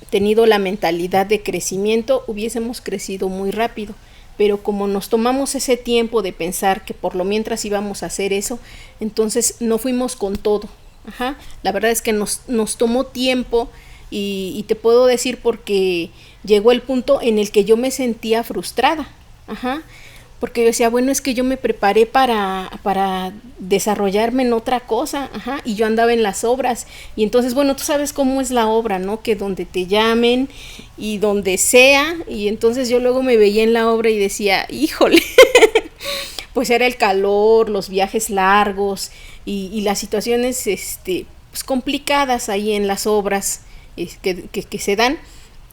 tenido la mentalidad de crecimiento, hubiésemos crecido muy rápido. Pero como nos tomamos ese tiempo de pensar que por lo mientras íbamos a hacer eso, entonces no fuimos con todo. La verdad es que nos tomó tiempo, y te puedo decir porque llegó el punto en el que yo me sentía frustrada. Porque yo decía, bueno, es que yo me preparé para desarrollarme en otra cosa, y yo andaba en las obras, y entonces, bueno, tú sabes cómo es la obra, ¿no? Que donde te llamen y donde sea, y entonces yo luego me veía en la obra y decía, híjole, pues era el calor, los viajes largos, y las situaciones, pues complicadas ahí en las obras que se dan.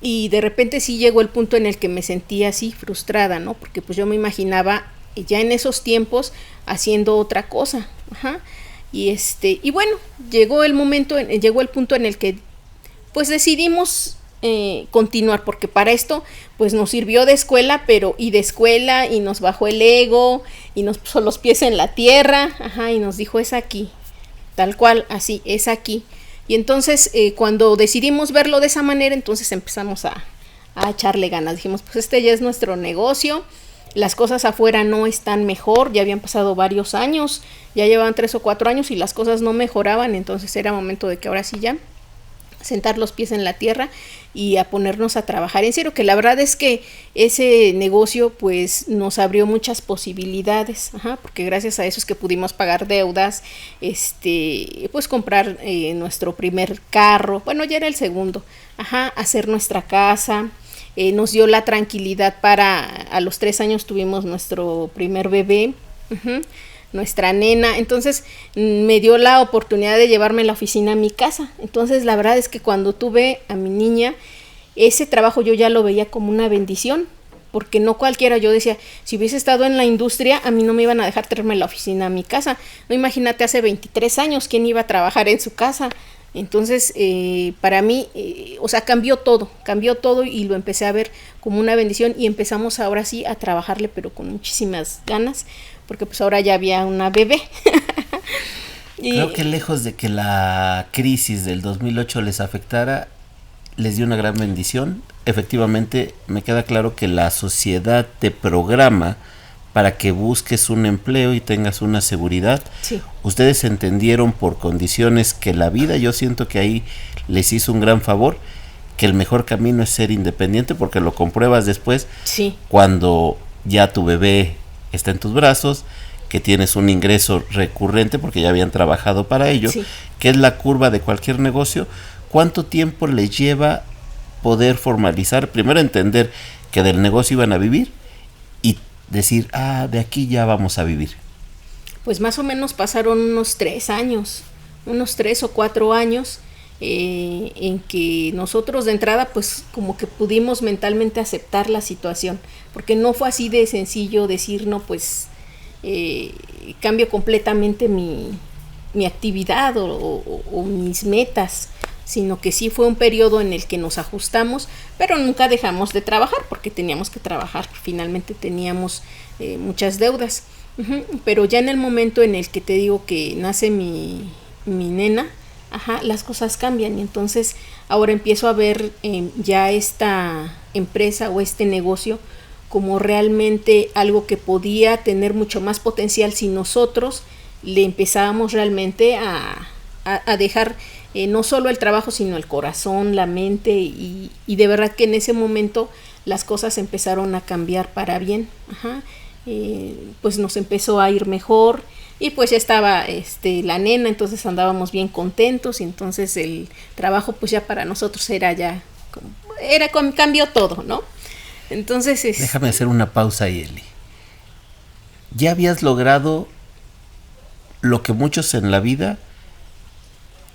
Y de repente sí llegó el punto en el que me sentía así frustrada, ¿no? Porque pues yo me imaginaba ya en esos tiempos haciendo otra cosa. Ajá. Y bueno, llegó el punto en el que pues decidimos continuar, porque para esto pues nos sirvió de escuela, y nos bajó el ego y nos puso los pies en la tierra, ajá, y nos dijo: es aquí, tal cual, así, es aquí. Y entonces cuando decidimos verlo de esa manera, entonces empezamos a echarle ganas. Dijimos: pues este ya es nuestro negocio, las cosas afuera no están mejor, ya habían pasado varios años, ya llevaban 3 o 4 años y las cosas no mejoraban, entonces era momento de que ahora sí ya sentar los pies en la tierra y a ponernos a trabajar en serio, que la verdad es que ese negocio pues nos abrió muchas posibilidades, ajá, porque gracias a eso es que pudimos pagar deudas, pues comprar nuestro primer carro, bueno, ya era el segundo, ajá, hacer nuestra casa, nos dio la tranquilidad a los 3 años tuvimos nuestro primer bebé, uh-huh, nuestra nena, entonces me dio la oportunidad de llevarme la oficina a mi casa. Entonces la verdad es que cuando tuve a mi niña, ese trabajo yo ya lo veía como una bendición, porque no cualquiera, yo decía, si hubiese estado en la industria, a mí no me iban a dejar traerme la oficina a mi casa. No, imagínate, hace 23 años, ¿quién iba a trabajar en su casa? Entonces, para mí, o sea, cambió todo y lo empecé a ver como una bendición y empezamos ahora sí a trabajarle, pero con muchísimas ganas, porque pues ahora ya había una bebé. Creo que lejos de que la crisis del 2008 les afectara, les dio una gran bendición. Efectivamente, me queda claro que la sociedad te programa para que busques un empleo y tengas una seguridad. Sí. Ustedes entendieron por condiciones que la vida, yo siento que ahí les hizo un gran favor, que el mejor camino es ser independiente, porque lo compruebas después, sí, cuando ya tu bebé está en tus brazos, que tienes un ingreso recurrente porque ya habían trabajado para ello, sí, que es la curva de cualquier negocio. ¿Cuánto tiempo les lleva poder formalizar? Primero entender que del negocio iban a vivir y decir, de aquí ya vamos a vivir. Pues más o menos pasaron unos 3 o 4 años en que nosotros de entrada pues como que pudimos mentalmente aceptar la situación, porque no fue así de sencillo decir, no, pues cambio completamente mi actividad o mis metas, sino que sí fue un periodo en el que nos ajustamos, pero nunca dejamos de trabajar, porque teníamos que trabajar, finalmente teníamos muchas deudas. Uh-huh. Pero ya en el momento en el que te digo que nace mi nena, ajá, las cosas cambian, y entonces ahora empiezo a ver ya esta empresa o este negocio como realmente algo que podía tener mucho más potencial si nosotros le empezábamos realmente a dejar no solo el trabajo, sino el corazón, la mente, y de verdad que en ese momento las cosas empezaron a cambiar para bien. Ajá. Pues nos empezó a ir mejor y pues ya estaba la nena, entonces andábamos bien contentos, y entonces el trabajo pues ya para nosotros cambió todo, ¿no? Entonces déjame hacer una pausa ahí, Eli. Ya habías logrado lo que muchos en la vida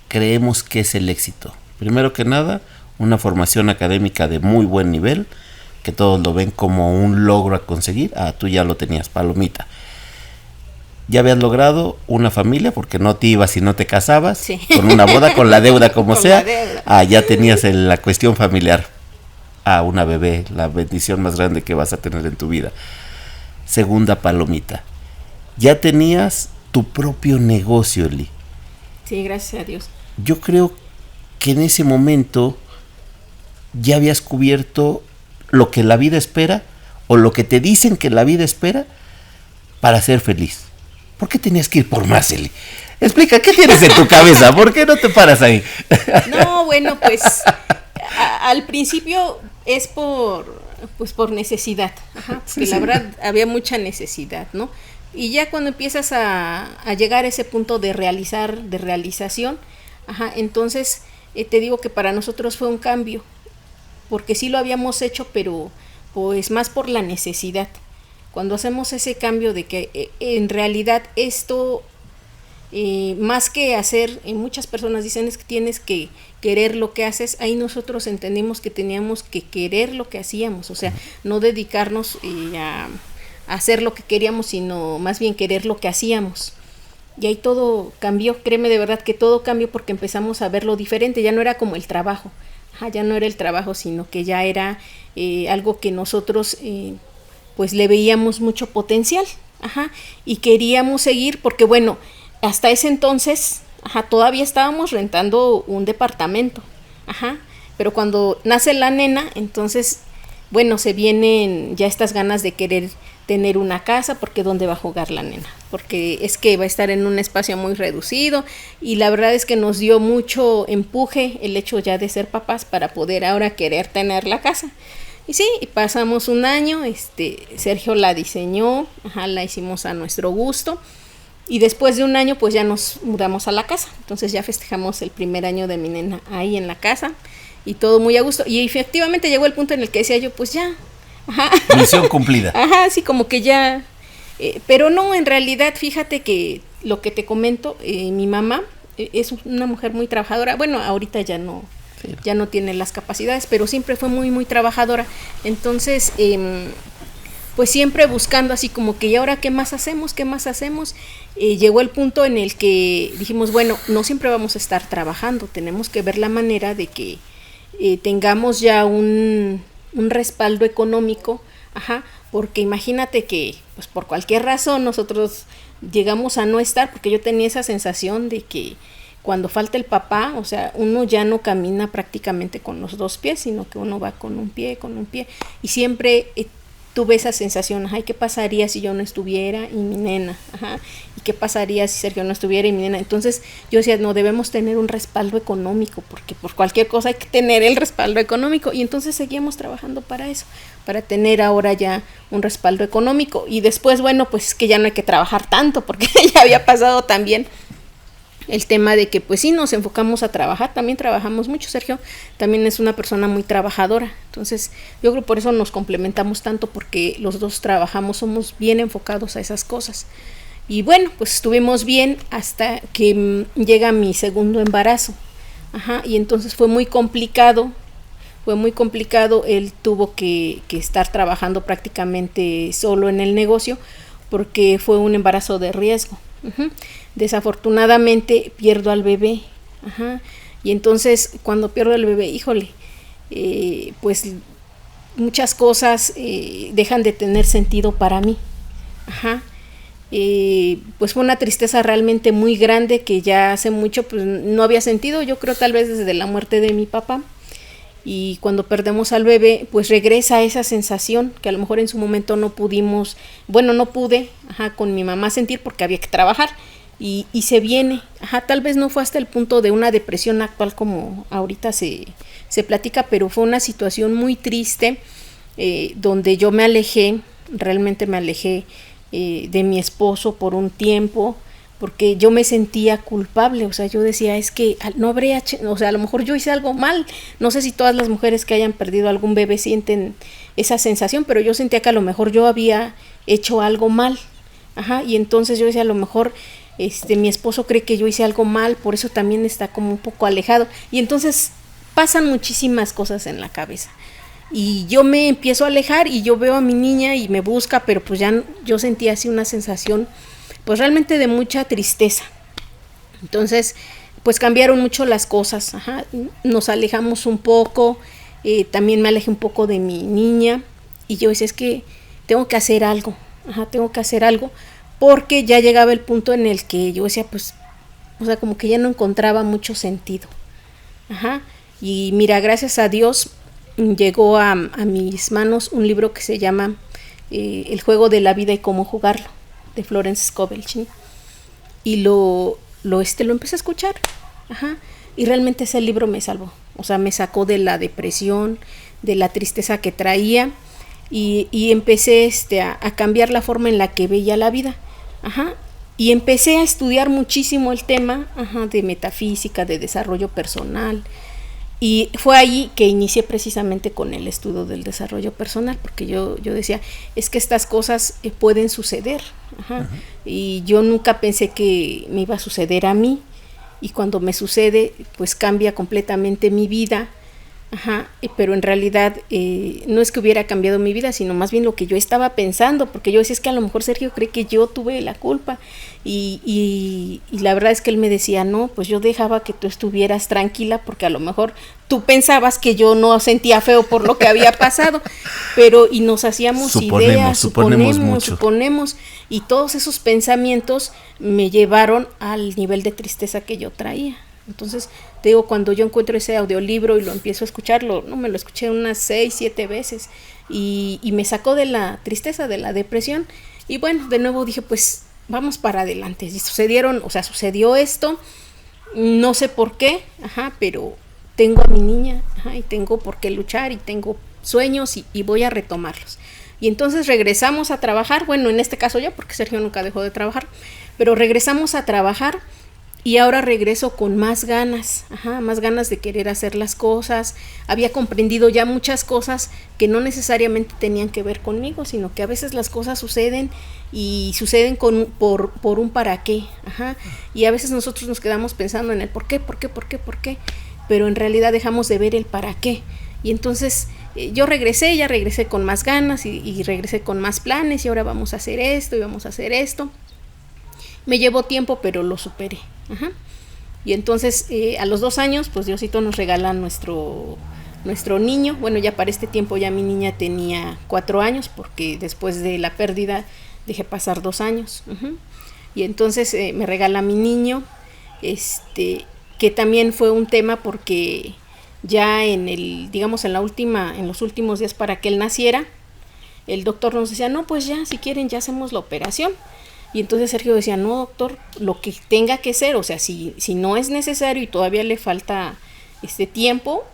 creemos que es el éxito. Primero que nada, una formación académica de muy buen nivel, que todos lo ven como un logro a conseguir. Tú ya lo tenías, palomita. Ya habías logrado una familia, porque no te ibas y no te casabas, sí, con una boda, con la deuda como con sea. Ya tenías la cuestión familiar. Una bebé, la bendición más grande que vas a tener en tu vida. Segunda palomita, ya tenías tu propio negocio, Eli. Sí, gracias a Dios. Yo creo que en ese momento ya habías cubierto lo que la vida espera, o lo que te dicen que la vida espera para ser feliz. ¿Por qué tenías que ir por más, Eli? Explica, ¿qué tienes en tu cabeza? ¿Por qué no te paras ahí? No, bueno, pues al principio es por necesidad, ajá, porque sí, la verdad había mucha necesidad, ¿no? Y ya cuando empiezas a llegar a ese punto de realización, ajá, entonces te digo que para nosotros fue un cambio, porque sí lo habíamos hecho, pero pues más por la necesidad. Cuando hacemos ese cambio de que en realidad esto más que hacer, muchas personas dicen es que tienes que querer lo que haces, ahí nosotros entendimos que teníamos que querer lo que hacíamos, o sea, no dedicarnos a hacer lo que queríamos, sino más bien querer lo que hacíamos. Y ahí todo cambió, créeme de verdad que todo cambió porque empezamos a verlo diferente, ya no era como el trabajo, ya no era el trabajo, sino que ya era algo que nosotros pues le veíamos mucho potencial, y queríamos seguir porque bueno, hasta ese entonces, todavía estábamos rentando un departamento, pero cuando nace la nena, entonces, bueno, se vienen ya estas ganas de querer tener una casa, porque ¿dónde va a jugar la nena? Porque es que va a estar en un espacio muy reducido, y la verdad es que nos dio mucho empuje el hecho ya de ser papás para poder ahora querer tener la casa. Y sí, pasamos un año, Sergio la diseñó, la hicimos a nuestro gusto, y después de un año pues ya nos mudamos a la casa, entonces ya festejamos el primer año de mi nena ahí en la casa, y todo muy a gusto, y efectivamente llegó el punto en el que decía yo, pues ya, misión cumplida. Así como que ya, pero no, en realidad, fíjate que lo que te comento, mi mamá es una mujer muy trabajadora, bueno, ahorita ya no, sí, ya no tiene las capacidades, pero siempre fue muy, muy trabajadora, entonces, pues siempre buscando así como que, ¿y ahora qué más hacemos? ¿Qué más hacemos? Llegó el punto en el que dijimos, bueno, no siempre vamos a estar trabajando, tenemos que ver la manera de que tengamos ya un respaldo económico, porque imagínate que pues por cualquier razón nosotros llegamos a no estar, porque yo tenía esa sensación de que cuando falta el papá, o sea, uno ya no camina prácticamente con los dos pies, sino que uno va con un pie, y siempre tuve esa sensación, ¿y qué pasaría si yo no estuviera y mi nena? ¿Y qué pasaría si Sergio no estuviera y mi nena? Entonces yo decía, no, debemos tener un respaldo económico, porque por cualquier cosa hay que tener el respaldo económico, y entonces seguíamos trabajando para eso, para tener ahora ya un respaldo económico, y después, bueno, pues que ya no hay que trabajar tanto, porque ya había pasado también el tema de que pues sí nos enfocamos a trabajar, también trabajamos mucho, Sergio también es una persona muy trabajadora, entonces yo creo por eso nos complementamos tanto, porque los dos trabajamos, somos bien enfocados a esas cosas. Y bueno, pues estuvimos bien hasta que llega mi segundo embarazo, y entonces fue muy complicado, él tuvo que estar trabajando prácticamente solo en el negocio, porque fue un embarazo de riesgo. Desafortunadamente pierdo al bebé, y entonces cuando pierdo al bebé, híjole, pues muchas cosas dejan de tener sentido para mí, pues fue una tristeza realmente muy grande que ya hace mucho pues no había sentido, yo creo tal vez desde la muerte de mi papá, y cuando perdemos al bebé pues regresa esa sensación que a lo mejor en su momento no pude con mi mamá sentir porque había que trabajar, y se viene, tal vez no fue hasta el punto de una depresión actual como ahorita se platica, pero fue una situación muy triste, donde yo me alejé, realmente me alejé de mi esposo por un tiempo, porque yo me sentía culpable, o sea, yo decía, es que no habría, o sea, a lo mejor yo hice algo mal, no sé si todas las mujeres que hayan perdido algún bebé sienten esa sensación, pero yo sentía que a lo mejor yo había hecho algo mal, y entonces yo decía, a lo mejor mi esposo cree que yo hice algo mal, por eso también está como un poco alejado, y entonces pasan muchísimas cosas en la cabeza, y yo me empiezo a alejar, y yo veo a mi niña y me busca, pero pues ya yo sentía así una sensación pues realmente de mucha tristeza. Entonces pues cambiaron mucho las cosas, nos alejamos un poco, también me alejé un poco de mi niña, y yo decía, es que tengo que hacer algo, porque ya llegaba el punto en el que yo decía, pues, o sea, como que ya no encontraba mucho sentido, y mira, gracias a Dios llegó a mis manos un libro que se llama El juego de la vida y cómo jugarlo, de Florence Scovel, y lo empecé a escuchar, y realmente ese libro me salvó, o sea, me sacó de la depresión, de la tristeza que traía, y empecé a cambiar la forma en la que veía la vida, y empecé a estudiar muchísimo el tema, de metafísica, de desarrollo personal, Y fue ahí que inicié precisamente con el estudio del desarrollo personal, porque yo decía, es que estas cosas pueden suceder. Ajá. Y yo nunca pensé que me iba a suceder a mí, y cuando me sucede, pues cambia completamente mi vida. Ajá, pero en realidad no es que hubiera cambiado mi vida, sino más bien lo que yo estaba pensando, porque yo decía, es que a lo mejor Sergio cree que yo tuve la culpa, y la verdad es que él me decía, no, pues yo dejaba que tú estuvieras tranquila, porque a lo mejor tú pensabas que yo no sentía feo por lo que había pasado, pero y nos hacíamos ideas, suponemos, y todos esos pensamientos me llevaron al nivel de tristeza que yo traía. Entonces, te digo, cuando yo encuentro ese audiolibro y lo empiezo a escucharlo, me lo escuché unas 6, 7 veces y me sacó de la tristeza, de la depresión, y bueno, de nuevo dije, pues vamos para adelante. Y sucedió esto, no sé por qué, pero tengo a mi niña, y tengo por qué luchar, y tengo sueños, y voy a retomarlos. Y entonces regresamos a trabajar, bueno, en este caso yo, porque Sergio nunca dejó de trabajar, pero regresamos a trabajar. Y ahora regreso con más ganas, más ganas de querer hacer las cosas. Había comprendido ya muchas cosas que no necesariamente tenían que ver conmigo, sino que a veces las cosas suceden y suceden por un para qué. Y a veces nosotros nos quedamos pensando en el por qué, pero en realidad dejamos de ver el para qué. Y entonces yo regresé con más ganas y regresé con más planes, y ahora vamos a hacer esto y vamos a hacer esto. Me llevó tiempo, pero lo superé. Y entonces a los 2 años, pues Diosito nos regala nuestro niño. Bueno, ya para este tiempo ya mi niña tenía 4 años, porque después de la pérdida dejé pasar 2 años. Y entonces me regala mi niño, que también fue un tema, porque ya en los últimos días para que él naciera, el doctor nos decía, no, pues ya, si quieren ya hacemos la operación. Y entonces Sergio decía, no, doctor, lo que tenga que ser, o sea, si no es necesario y todavía le falta tiempo,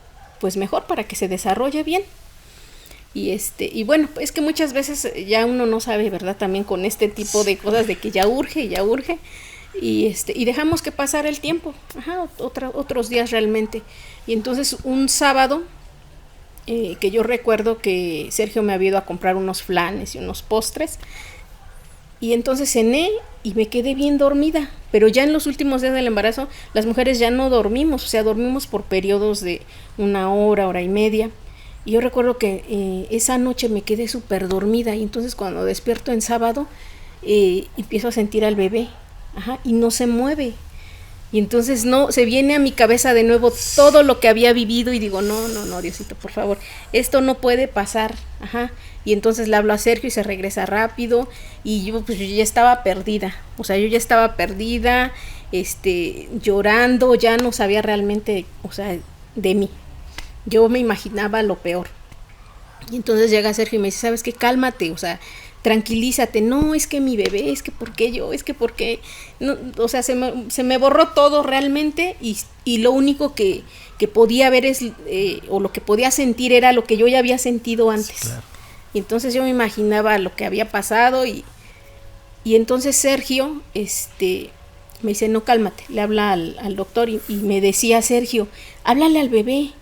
pues mejor, para que se desarrolle bien. Y bueno, es que muchas veces ya uno no sabe, ¿verdad? También con este tipo de cosas de que ya urge, y dejamos que pasara el tiempo, otros días realmente. Y entonces un sábado, que yo recuerdo que Sergio me había ido a comprar unos flanes y unos postres, y entonces cené y me quedé bien dormida, pero ya en los últimos días del embarazo las mujeres ya no dormimos, o sea, dormimos por periodos de 1 hora, hora y media, y yo recuerdo que esa noche me quedé súper dormida, y entonces cuando despierto en sábado empiezo a sentir al bebé, y no se mueve, y entonces se viene a mi cabeza de nuevo todo lo que había vivido, y digo, no, Diosito, por favor, esto no puede pasar, y entonces le hablo a Sergio y se regresa rápido, y yo ya estaba perdida, llorando, ya no sabía realmente, de mí, yo me imaginaba lo peor. Y entonces llega Sergio y me dice, ¿sabes qué? Cálmate, tranquilízate, no, es que mi bebé, es que por qué yo, es que por qué, no, se me borró todo realmente, y lo único que podía ver o lo que podía sentir era lo que yo ya había sentido antes. Claro. Y entonces yo me imaginaba lo que había pasado, y entonces Sergio me dice, no, cálmate, le habla al doctor, y me decía Sergio, háblale al bebé,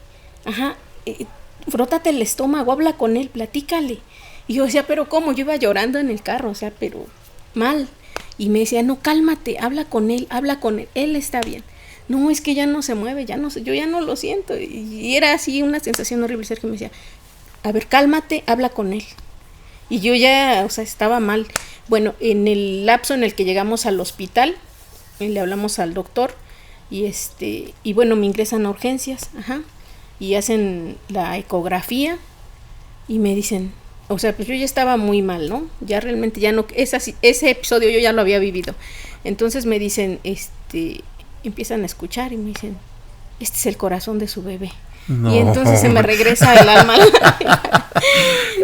frótate el estómago, habla con él, platícale. Y yo decía, pero ¿cómo? Yo iba llorando en el carro, pero mal. Y me decía, no, cálmate, habla con él, él está bien. No, es que ya no se mueve, yo ya no lo siento. Y era así una sensación horrible. Sergio me decía, a ver, cálmate, habla con él. Y yo ya, estaba mal. Bueno, en el lapso en el que llegamos al hospital, le hablamos al doctor, y bueno, me ingresan a urgencias, y hacen la ecografía, y me dicen, pues yo ya estaba muy mal, ¿no? Ya realmente ya no, ese episodio yo ya lo había vivido. Entonces me dicen, empiezan a escuchar y me dicen, este es el corazón de su bebé. No. Y entonces se me regresa el alma.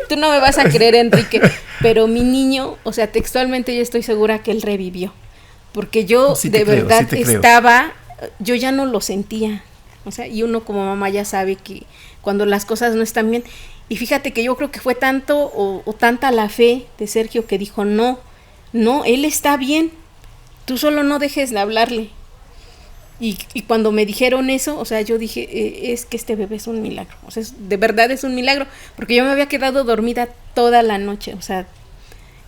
Tú no me vas a creer, Enrique, pero mi niño, textualmente yo estoy segura que él revivió, porque yo verdad estaba, yo ya no lo sentía, y uno como mamá ya sabe que cuando las cosas no están bien. Y fíjate que yo creo que fue tanto o tanta la fe de Sergio que dijo, no, él está bien, tú solo no dejes de hablarle. Y cuando me dijeron eso, o sea, yo dije, es que este bebé es un milagro. O sea, de verdad es un milagro. Porque yo me había quedado dormida toda la noche. O sea,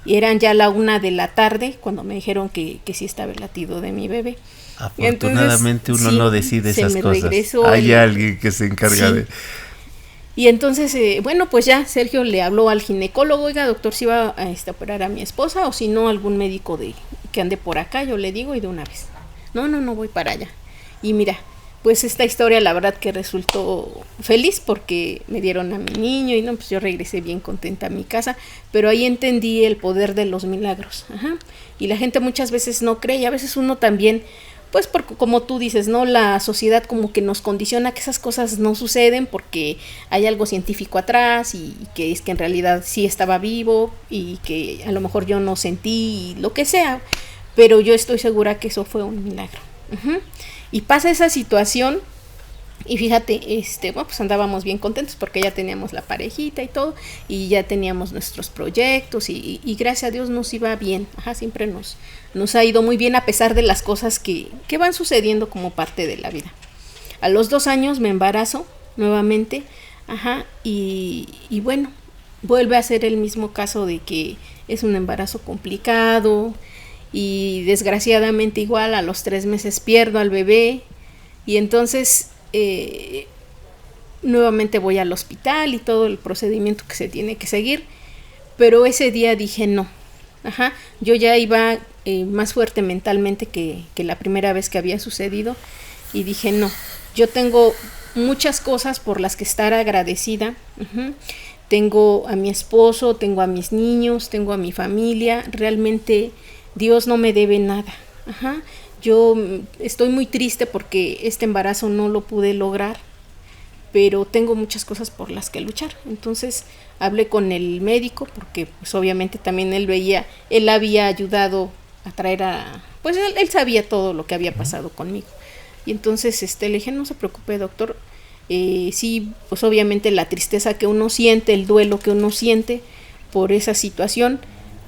y eran ya la 1 de la tarde cuando me dijeron que sí estaba el latido de mi bebé. Afortunadamente uno sí, no decide esas cosas. Hay alguien que se encarga sí. de... Y entonces, bueno, pues ya Sergio le habló al ginecólogo, oiga, doctor, si va a operar a mi esposa o si no, algún médico que ande por acá, yo le digo y de una vez. No voy para allá. Y mira, pues esta historia la verdad que resultó feliz porque me dieron a mi niño y no, pues yo regresé bien contenta a mi casa, pero ahí entendí el poder de los milagros. Ajá. Y la gente muchas veces no cree y a veces uno también, pues porque como tú dices, ¿no? La sociedad como que nos condiciona que esas cosas no suceden porque hay algo científico atrás y que es que en realidad sí estaba vivo y que a lo mejor yo no sentí lo que sea, pero yo estoy segura que eso fue un milagro. Uh-huh. Y pasa esa situación y fíjate, bueno, pues andábamos bien contentos porque ya teníamos la parejita y todo y ya teníamos nuestros proyectos y gracias a Dios nos iba bien. Ajá, siempre nos ha ido muy bien a pesar de las cosas que van sucediendo como parte de la vida. A los 2 años me embarazo nuevamente, ajá, y bueno, vuelve a ser el mismo caso de que es un embarazo complicado y desgraciadamente igual a los 3 meses pierdo al bebé y entonces nuevamente voy al hospital y todo el procedimiento que se tiene que seguir, pero ese día dije no, ajá, yo ya iba más fuerte mentalmente que la primera vez que había sucedido y dije no, yo tengo muchas cosas por las que estar agradecida, uh-huh. Tengo a mi esposo, tengo a mis niños, tengo a mi familia, realmente Dios no me debe nada. Ajá. Yo estoy muy triste porque este embarazo no lo pude lograr, pero tengo muchas cosas por las que luchar. Entonces hablé con el médico porque pues obviamente también él había ayudado a traer pues él sabía todo lo que había pasado conmigo. Y entonces le dije, no se preocupe, doctor, sí, pues obviamente la tristeza que uno siente, el duelo que uno siente por esa situación,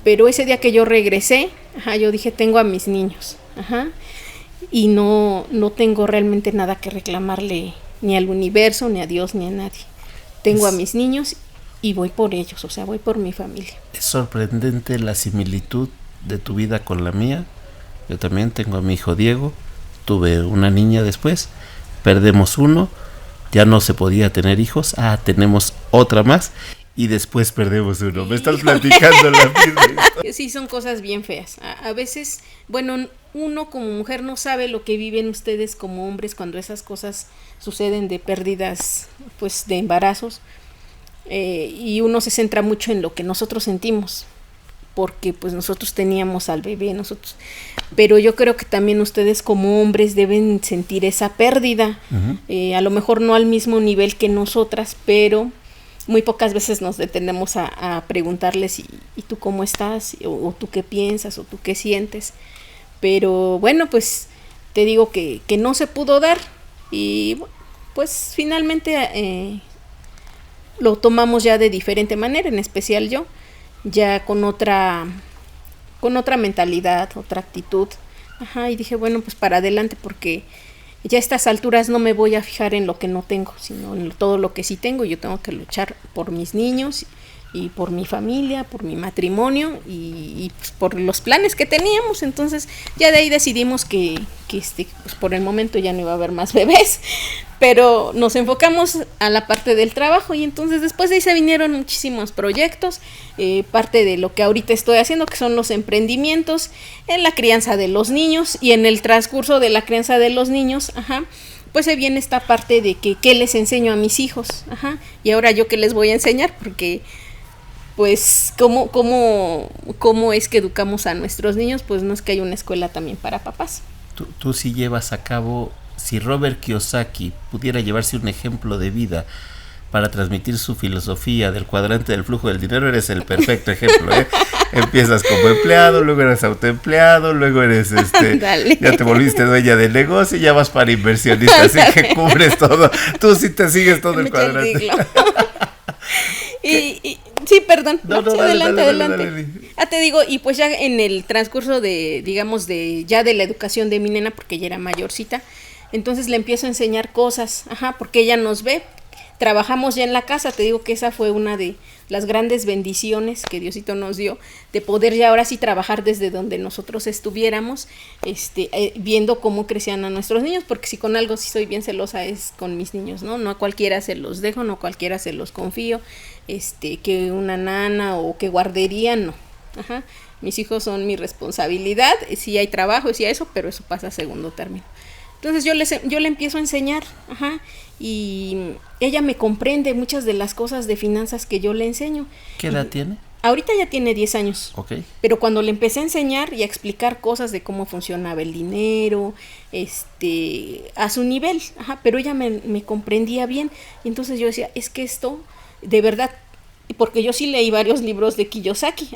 pero ese día que yo regresé, ajá, yo dije, tengo a mis niños, ajá, y no tengo realmente nada que reclamarle ni al universo, ni a Dios, ni a nadie. Tengo a mis niños y voy por ellos, o sea, voy por mi familia. Es sorprendente la similitud de tu vida con la mía. Yo también tengo a mi hijo Diego, tuve una niña después, perdemos uno, ya no se podía tener hijos, tenemos otra más. Y después perdemos uno. Me estás platicando la misma. Sí, son cosas bien feas. A veces, bueno, uno como mujer no sabe lo que viven ustedes como hombres cuando esas cosas suceden de pérdidas, pues de embarazos. Y uno se centra mucho en lo que nosotros sentimos, porque pues nosotros teníamos al bebé, nosotros. Pero yo creo que también ustedes como hombres deben sentir esa pérdida. Uh-huh. A lo mejor no al mismo nivel que nosotras, pero muy pocas veces nos detenemos a preguntarles ¿y tú cómo estás? O tú qué piensas, o tú qué sientes. Pero bueno, pues te digo que no se pudo dar y pues finalmente lo tomamos ya de diferente manera, en especial yo, ya con otra mentalidad, otra actitud. Ajá, y dije, bueno, pues para adelante porque ya a estas alturas no me voy a fijar en lo que no tengo, sino en todo lo que sí tengo. Yo tengo que luchar por mis niños y por mi familia, por mi matrimonio y pues por los planes que teníamos. Entonces ya de ahí decidimos que pues por el momento ya no iba a haber más bebés, pero nos enfocamos a la parte del trabajo y entonces después de ahí se vinieron muchísimos proyectos, parte de lo que ahorita estoy haciendo, que son los emprendimientos en la crianza de los niños, y en el transcurso de la crianza de los niños, ajá, pues se viene esta parte de que qué les enseño a mis hijos, ajá, y ahora yo qué les voy a enseñar, porque pues cómo es que educamos a nuestros niños, pues no es que hay una escuela también para papás. Tú sí llevas a cabo, si Robert Kiyosaki pudiera llevarse un ejemplo de vida para transmitir su filosofía del cuadrante del flujo del dinero, eres el perfecto ejemplo, ¿eh? Empiezas como empleado, luego eres autoempleado, luego eres ya te volviste dueña del negocio y ya vas para inversionista, así que cubres todo, tú sí te sigues todo el cuadrante. Y sí, perdón. No, adelante. Te digo, y pues ya en el transcurso de, digamos, ya de la educación de mi nena, porque ya era mayorcita, Entonces le empiezo a enseñar cosas, porque ella nos ve. Trabajamos ya en la casa, te digo que esa fue una de las grandes bendiciones que Diosito nos dio, de poder ya ahora sí trabajar desde donde nosotros estuviéramos, viendo cómo crecían a nuestros niños, porque si con algo sí soy bien celosa es con mis niños, no a cualquiera se los dejo, no a cualquiera se los confío, que una nana o que guardería, no. Mis hijos son mi responsabilidad, sí hay trabajo, sí hay eso, pero eso pasa a segundo término. Entonces yo le empiezo a enseñar, y ella me comprende muchas de las cosas de finanzas que yo le enseño. ¿Qué edad tiene? Ahorita ya tiene 10 años. Okay. Pero cuando le empecé a enseñar y a explicar cosas de cómo funcionaba el dinero, a su nivel, pero ella me comprendía bien. Y entonces yo decía, es que esto, de verdad, porque yo sí leí varios libros de Kiyosaki,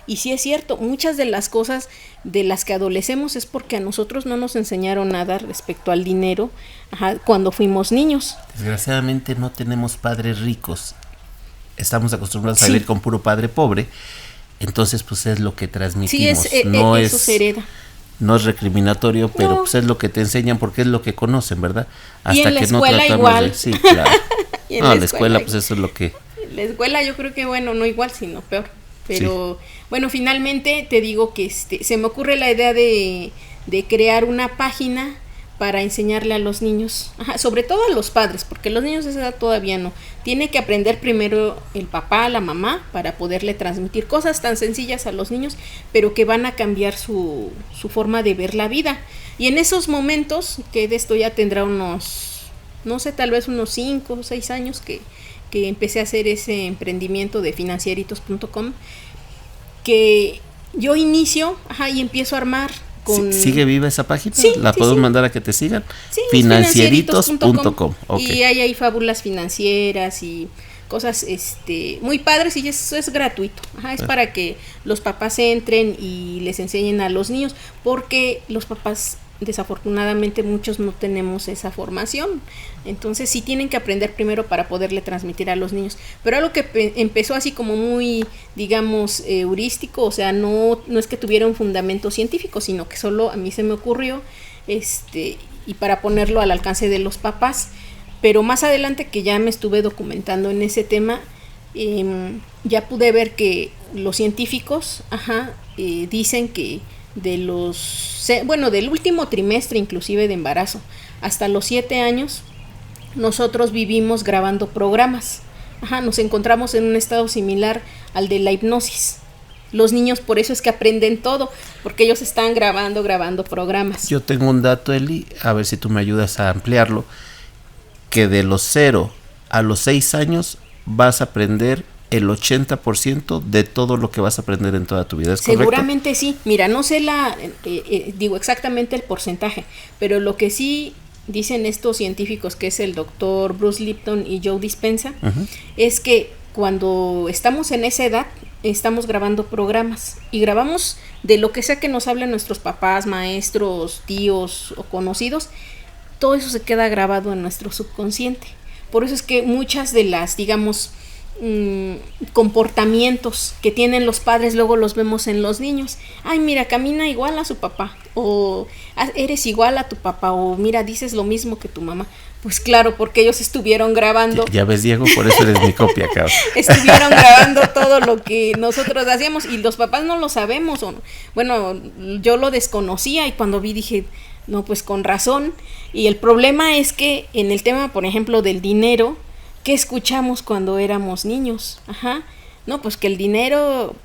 y sí es cierto, muchas de las cosas de las que adolecemos es porque a nosotros no nos enseñaron nada respecto al dinero, cuando fuimos niños. Desgraciadamente no tenemos padres ricos, estamos acostumbrados a vivir con puro padre pobre, entonces pues es lo que transmitimos. Sí, eso se hereda. No es recriminatorio, pero pues es lo que te enseñan porque es lo que conocen, ¿verdad? Hasta y en la que escuela no tratamos igual. Sí, claro. No, la escuela pues eso es lo que... La escuela yo creo que no igual, sino peor. Pero bueno, finalmente te digo que se me ocurre la idea de crear una página para enseñarle a los niños, sobre todo a los padres, porque los niños de esa edad todavía no. Tiene que aprender primero el papá, la mamá, para poderle transmitir cosas tan sencillas a los niños, pero que van a cambiar su forma de ver la vida. Y en esos momentos, que de esto ya tendrá unos, no sé, tal vez unos 5 o 6 años que empecé a hacer ese emprendimiento de financieritos.com, que yo inicio, y empiezo a armar con... ¿Sigue viva esa página? Sí, ¿La podemos mandar a que te sigan? Sí, financieritos.com. Okay. Y hay fábulas financieras y cosas muy padres, y eso es gratuito. Es para que los papás entren y les enseñen a los niños, porque los papás desafortunadamente muchos no tenemos esa formación, entonces sí tienen que aprender primero para poderle transmitir a los niños. Pero algo que empezó así como muy, digamos, heurístico, o sea, no es que tuviera un fundamento científico, sino que solo a mí se me ocurrió, y para ponerlo al alcance de los papás. Pero más adelante, que ya me estuve documentando en ese tema, ya pude ver que los científicos dicen que del último trimestre inclusive de embarazo hasta los 7 años, nosotros vivimos grabando programas. Nos encontramos en un estado similar al de la hipnosis. Los niños por eso es que aprenden todo, porque ellos están grabando programas. Yo tengo un dato, Eli, a ver si tú me ayudas a ampliarlo, que de los 0 a los 6 años vas a aprender el 80% de todo lo que vas a aprender en toda tu vida. ¿Es correcto? Seguramente sí. Mira, no sé digo exactamente el porcentaje, pero lo que sí dicen estos científicos, que es el doctor Bruce Lipton y Joe Dispenza, es que cuando estamos en esa edad, estamos grabando programas, y grabamos de lo que sea que nos hablen nuestros papás, maestros, tíos o conocidos. Todo eso se queda grabado en nuestro subconsciente. Por eso es que muchas de las, digamos, comportamientos que tienen los padres luego los vemos en los niños. Ay, mira, camina igual a su papá, o eres igual a tu papá, o mira, dices lo mismo que tu mamá. Pues claro, porque ellos estuvieron grabando. Ya ves, Diego, por eso eres mi copia, cabrón. Estuvieron grabando todo lo que nosotros hacíamos, y los papás no lo sabemos. Bueno, yo lo desconocía, y cuando vi dije, no, pues con razón. Y el problema es que en el tema, por ejemplo, del dinero, ¿qué escuchamos cuando éramos niños? No, pues que el dinero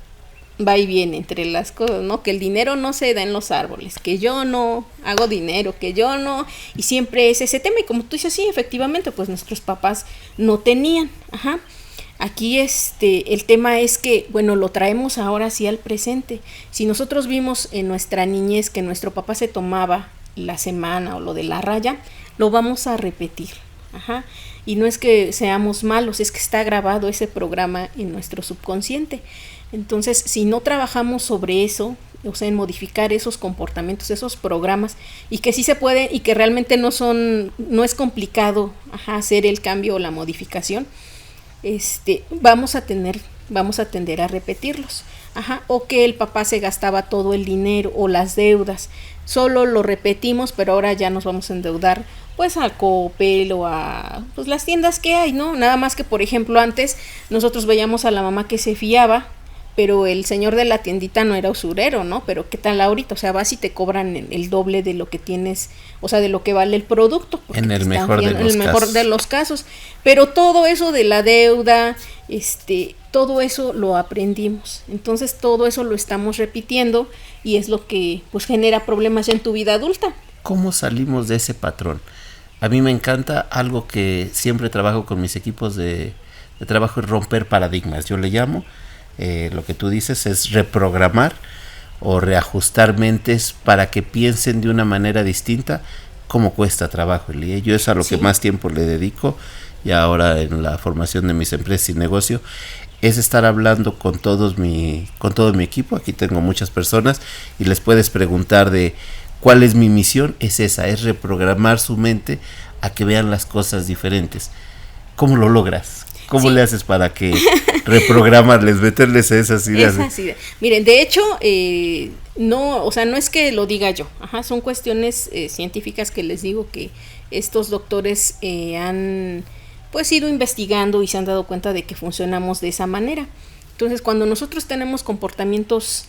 va y viene entre las cosas, ¿no? Que el dinero no se da en los árboles, que yo no hago dinero, que yo no, y siempre es ese tema. Y como tú dices, sí, efectivamente, pues nuestros papás no tenían. Aquí el tema es que, bueno, lo traemos ahora sí al presente. Si nosotros vimos en nuestra niñez que nuestro papá se tomaba la semana o lo de la raya, lo vamos a repetir. Y no es que seamos malos, es que está grabado ese programa en nuestro subconsciente. Entonces, si no trabajamos sobre eso, o sea, en modificar esos comportamientos, esos programas, y que sí se puede, y que realmente no es complicado hacer el cambio o la modificación, vamos a tener vamos a tender a repetirlos. O que el papá se gastaba todo el dinero o las deudas, solo lo repetimos, pero ahora ya nos vamos a endeudar pues al Coppel o a pues las tiendas que hay, ¿no? Nada más que, por ejemplo, antes nosotros veíamos a la mamá que se fiaba, pero el señor de la tiendita no era usurero, ¿no? Pero ¿qué tal ahorita? O sea, vas y te cobran el doble de lo que tienes, o sea, de lo que vale el producto. En el mejor de los casos. Pero todo eso de la deuda, todo eso lo aprendimos. Entonces todo eso lo estamos repitiendo y es lo que pues genera problemas en tu vida adulta. ¿Cómo salimos de ese patrón? A mí me encanta algo que siempre trabajo con mis equipos de trabajo, es romper paradigmas. Yo le llamo, lo que tú dices es reprogramar o reajustar mentes para que piensen de una manera distinta. Cómo cuesta trabajo, Elie. Yo es a lo que más tiempo le dedico, y ahora en la formación de mis empresas y negocio, es estar hablando con todo mi equipo. Aquí tengo muchas personas y les puedes preguntar de cuál es mi misión. Es esa, es reprogramar su mente a que vean las cosas diferentes. ¿Cómo lo logras? ¿Cómo le haces para que reprogramarles, meterles esas ideas? Miren, de hecho, no, o sea, no es que lo diga yo, son cuestiones científicas que les digo que estos doctores han pues ido investigando y se han dado cuenta de que funcionamos de esa manera. Entonces, cuando nosotros tenemos comportamientos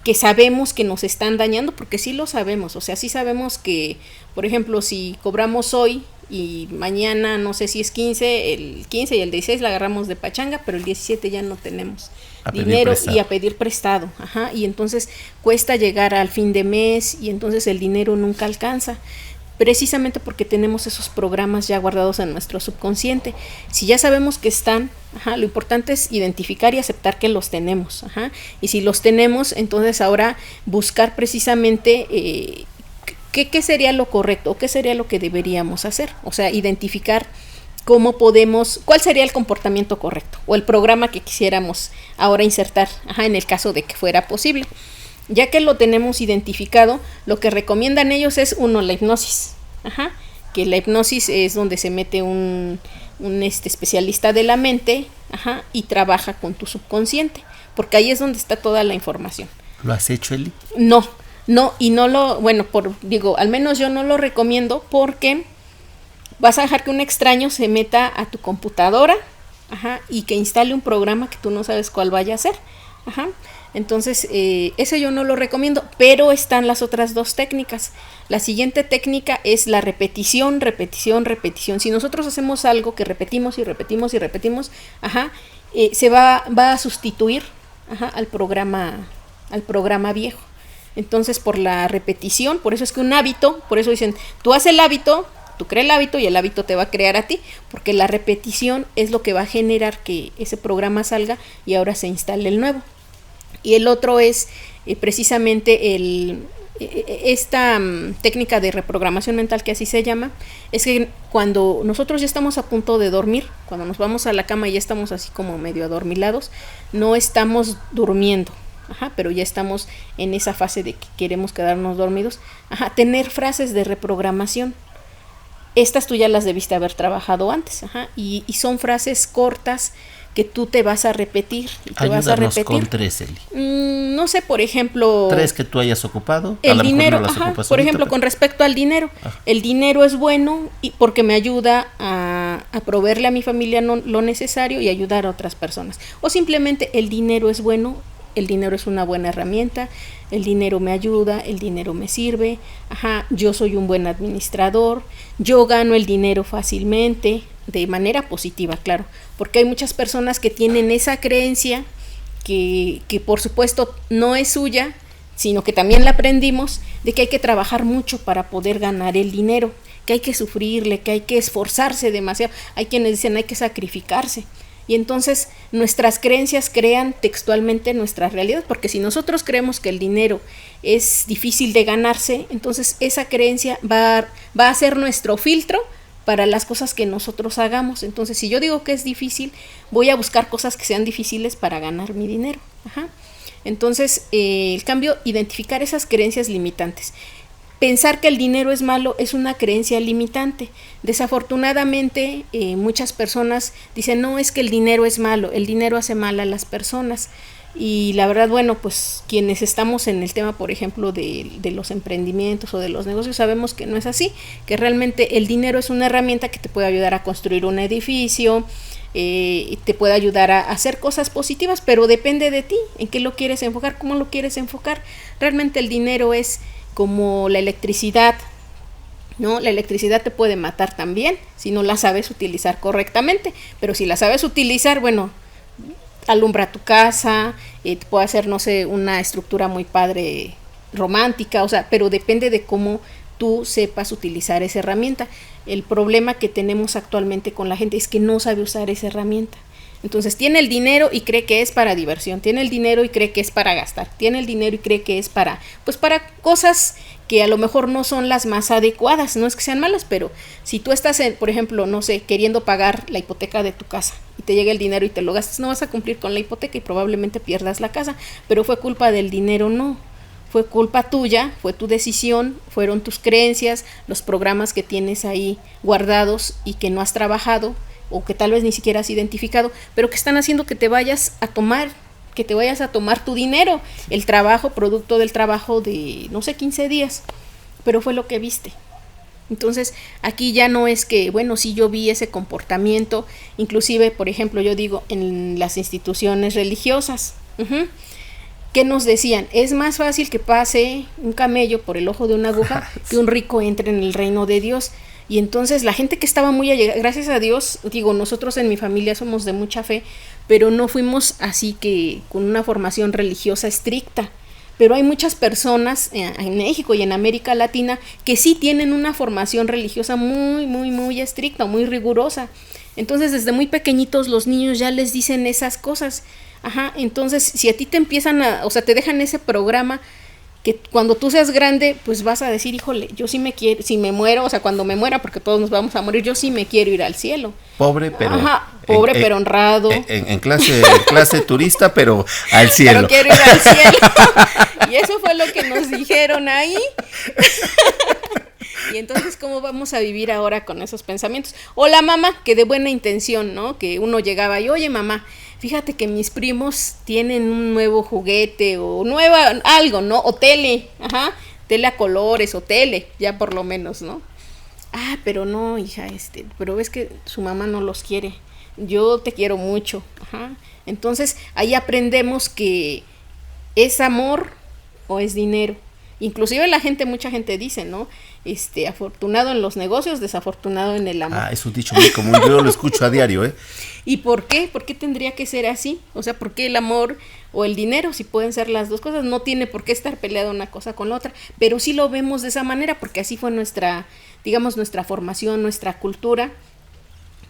que sabemos que nos están dañando, porque sí lo sabemos, o sea, sí sabemos que, por ejemplo, si cobramos hoy y mañana, no sé si es 15, el 15 y el 16 la agarramos de pachanga, pero el 17 ya no tenemos dinero y a pedir prestado, y entonces cuesta llegar al fin de mes y entonces el dinero nunca alcanza, precisamente porque tenemos esos programas ya guardados en nuestro subconsciente. Si ya sabemos que están, lo importante es identificar y aceptar que los tenemos, y si los tenemos, entonces ahora buscar precisamente ¿qué sería lo correcto o qué sería lo que deberíamos hacer? O sea, identificar cuál sería el comportamiento correcto o el programa que quisiéramos ahora insertar, en el caso de que fuera posible. Ya que lo tenemos identificado, lo que recomiendan ellos es, la hipnosis, que la hipnosis es donde se mete un especialista de la mente, y trabaja con tu subconsciente, porque ahí es donde está toda la información. ¿Lo has hecho, Eli? No, y no lo, al menos yo no lo recomiendo, porque vas a dejar que un extraño se meta a tu computadora, y que instale un programa que tú no sabes cuál vaya a ser, Entonces, eso yo no lo recomiendo, pero están las otras dos técnicas. La siguiente técnica es la repetición. Si nosotros hacemos algo que repetimos y repetimos y repetimos, se va a sustituir al programa viejo. Entonces, por la repetición, por eso es que un hábito, por eso dicen, tú haces el hábito, tú creas el hábito y el hábito te va a crear a ti, porque la repetición es lo que va a generar que ese programa salga y ahora se instale el nuevo. Y el otro es precisamente esta técnica de reprogramación mental, que así se llama, es que cuando nosotros ya estamos a punto de dormir, cuando nos vamos a la cama y ya estamos así como medio adormilados, no estamos durmiendo, pero ya estamos en esa fase de que queremos quedarnos dormidos, tener frases de reprogramación. Estas tú ya las debiste haber trabajado antes, y son frases cortas que tú te vas a repetir. Ayúdanos con 3, Eli. No sé, por ejemplo... 3 que tú hayas ocupado. El dinero, por ejemplo, con respecto al dinero. El dinero es bueno porque me ayuda a proveerle a mi familia lo necesario y ayudar a otras personas. O simplemente el dinero es bueno, el dinero es una buena herramienta, el dinero me ayuda, el dinero me sirve, yo soy un buen administrador, yo gano el dinero fácilmente, de manera positiva, claro, porque hay muchas personas que tienen esa creencia que por supuesto no es suya, sino que también la aprendimos, de que hay que trabajar mucho para poder ganar el dinero, que hay que sufrirle, que hay que esforzarse demasiado. Hay quienes dicen hay que sacrificarse. Y entonces nuestras creencias crean textualmente nuestra realidad, porque si nosotros creemos que el dinero es difícil de ganarse, entonces esa creencia va a ser nuestro filtro para las cosas que nosotros hagamos. Entonces, si yo digo que es difícil, voy a buscar cosas que sean difíciles para ganar mi dinero. Entonces, el cambio, identificar esas creencias limitantes. pensar que el dinero es malo es una creencia limitante. Desafortunadamente, muchas personas dicen, no, es que el dinero es malo, el dinero hace mal a las personas. Y la verdad, bueno, pues quienes estamos en el tema, por ejemplo, de los emprendimientos o de los negocios, sabemos que no es así, que realmente el dinero es una herramienta que te puede ayudar a construir un edificio, te puede ayudar a hacer cosas positivas, pero depende de ti, en qué lo quieres enfocar, cómo lo quieres enfocar. Realmente el dinero es como la electricidad, ¿no? La electricidad te puede matar también si no la sabes utilizar correctamente, pero si la sabes utilizar, bueno, alumbra tu casa, te puede hacer, no sé, una estructura muy padre, romántica, o sea, pero depende de cómo tú sepas utilizar esa herramienta. El problema que tenemos actualmente con la gente es que no sabe usar esa herramienta. Entonces tiene el dinero y cree que es para diversión, tiene el dinero y cree que es para gastar, tiene el dinero y cree que es para, pues para cosas que a lo mejor no son las más adecuadas, no es que sean malas, pero si tú estás, por ejemplo, no sé, queriendo pagar la hipoteca de tu casa y te llega el dinero y te lo gastas, no vas a cumplir con la hipoteca y probablemente pierdas la casa, pero fue culpa del dinero, no. Fue culpa tuya, fue tu decisión, fueron tus creencias, los programas que tienes ahí guardados y que no has trabajado o que tal vez ni siquiera has identificado, pero que están haciendo que te vayas a tomar tu dinero, el trabajo, producto del trabajo de, no sé, 15 días, pero fue lo que viste. Entonces, aquí ya no es que, bueno, sí yo vi ese comportamiento, inclusive, por ejemplo, yo digo, en las instituciones religiosas, ¿qué nos decían? Es más fácil que pase un camello por el ojo de una aguja que un rico entre en el reino de Dios. Y entonces la gente que estaba muy allegada, gracias a Dios, digo, nosotros en mi familia somos de mucha fe, pero no fuimos así que con una formación religiosa estricta. Pero hay muchas personas en México y en América Latina que sí tienen una formación religiosa muy, muy, muy estricta, muy rigurosa. Entonces, desde muy pequeñitos los niños ya les dicen esas cosas. Entonces, si a ti te empiezan o sea, te dejan ese programa que cuando tú seas grande, pues vas a decir, híjole, yo sí me quiero, si me muero, o sea, cuando me muera, porque todos nos vamos a morir, yo sí me quiero ir al cielo. Pobre, pero... pobre, pero honrado. En clase turista, pero al cielo. Pero quiero ir al cielo. Y eso fue lo que nos dijeron ahí. Y entonces, ¿cómo vamos a vivir ahora con esos pensamientos? O la mamá, que de buena intención, ¿no? Que uno llegaba y, oye, mamá, fíjate que mis primos tienen un nuevo juguete o algo, ¿no? O tele, tele a colores o tele, ya por lo menos, ¿no? Pero no, hija, pero ves que su mamá no los quiere. Yo te quiero mucho, Entonces, ahí aprendemos que es amor o es dinero. Inclusive mucha gente dice, ¿no? Afortunado en los negocios, desafortunado en el amor. Es un dicho muy común, yo lo escucho a diario, ¿eh? ¿Y por qué? ¿Por qué tendría que ser así? O sea, ¿por qué el amor o el dinero, si pueden ser las dos cosas? No tiene por qué estar peleada una cosa con la otra, pero sí lo vemos de esa manera, porque así fue nuestra formación, nuestra cultura,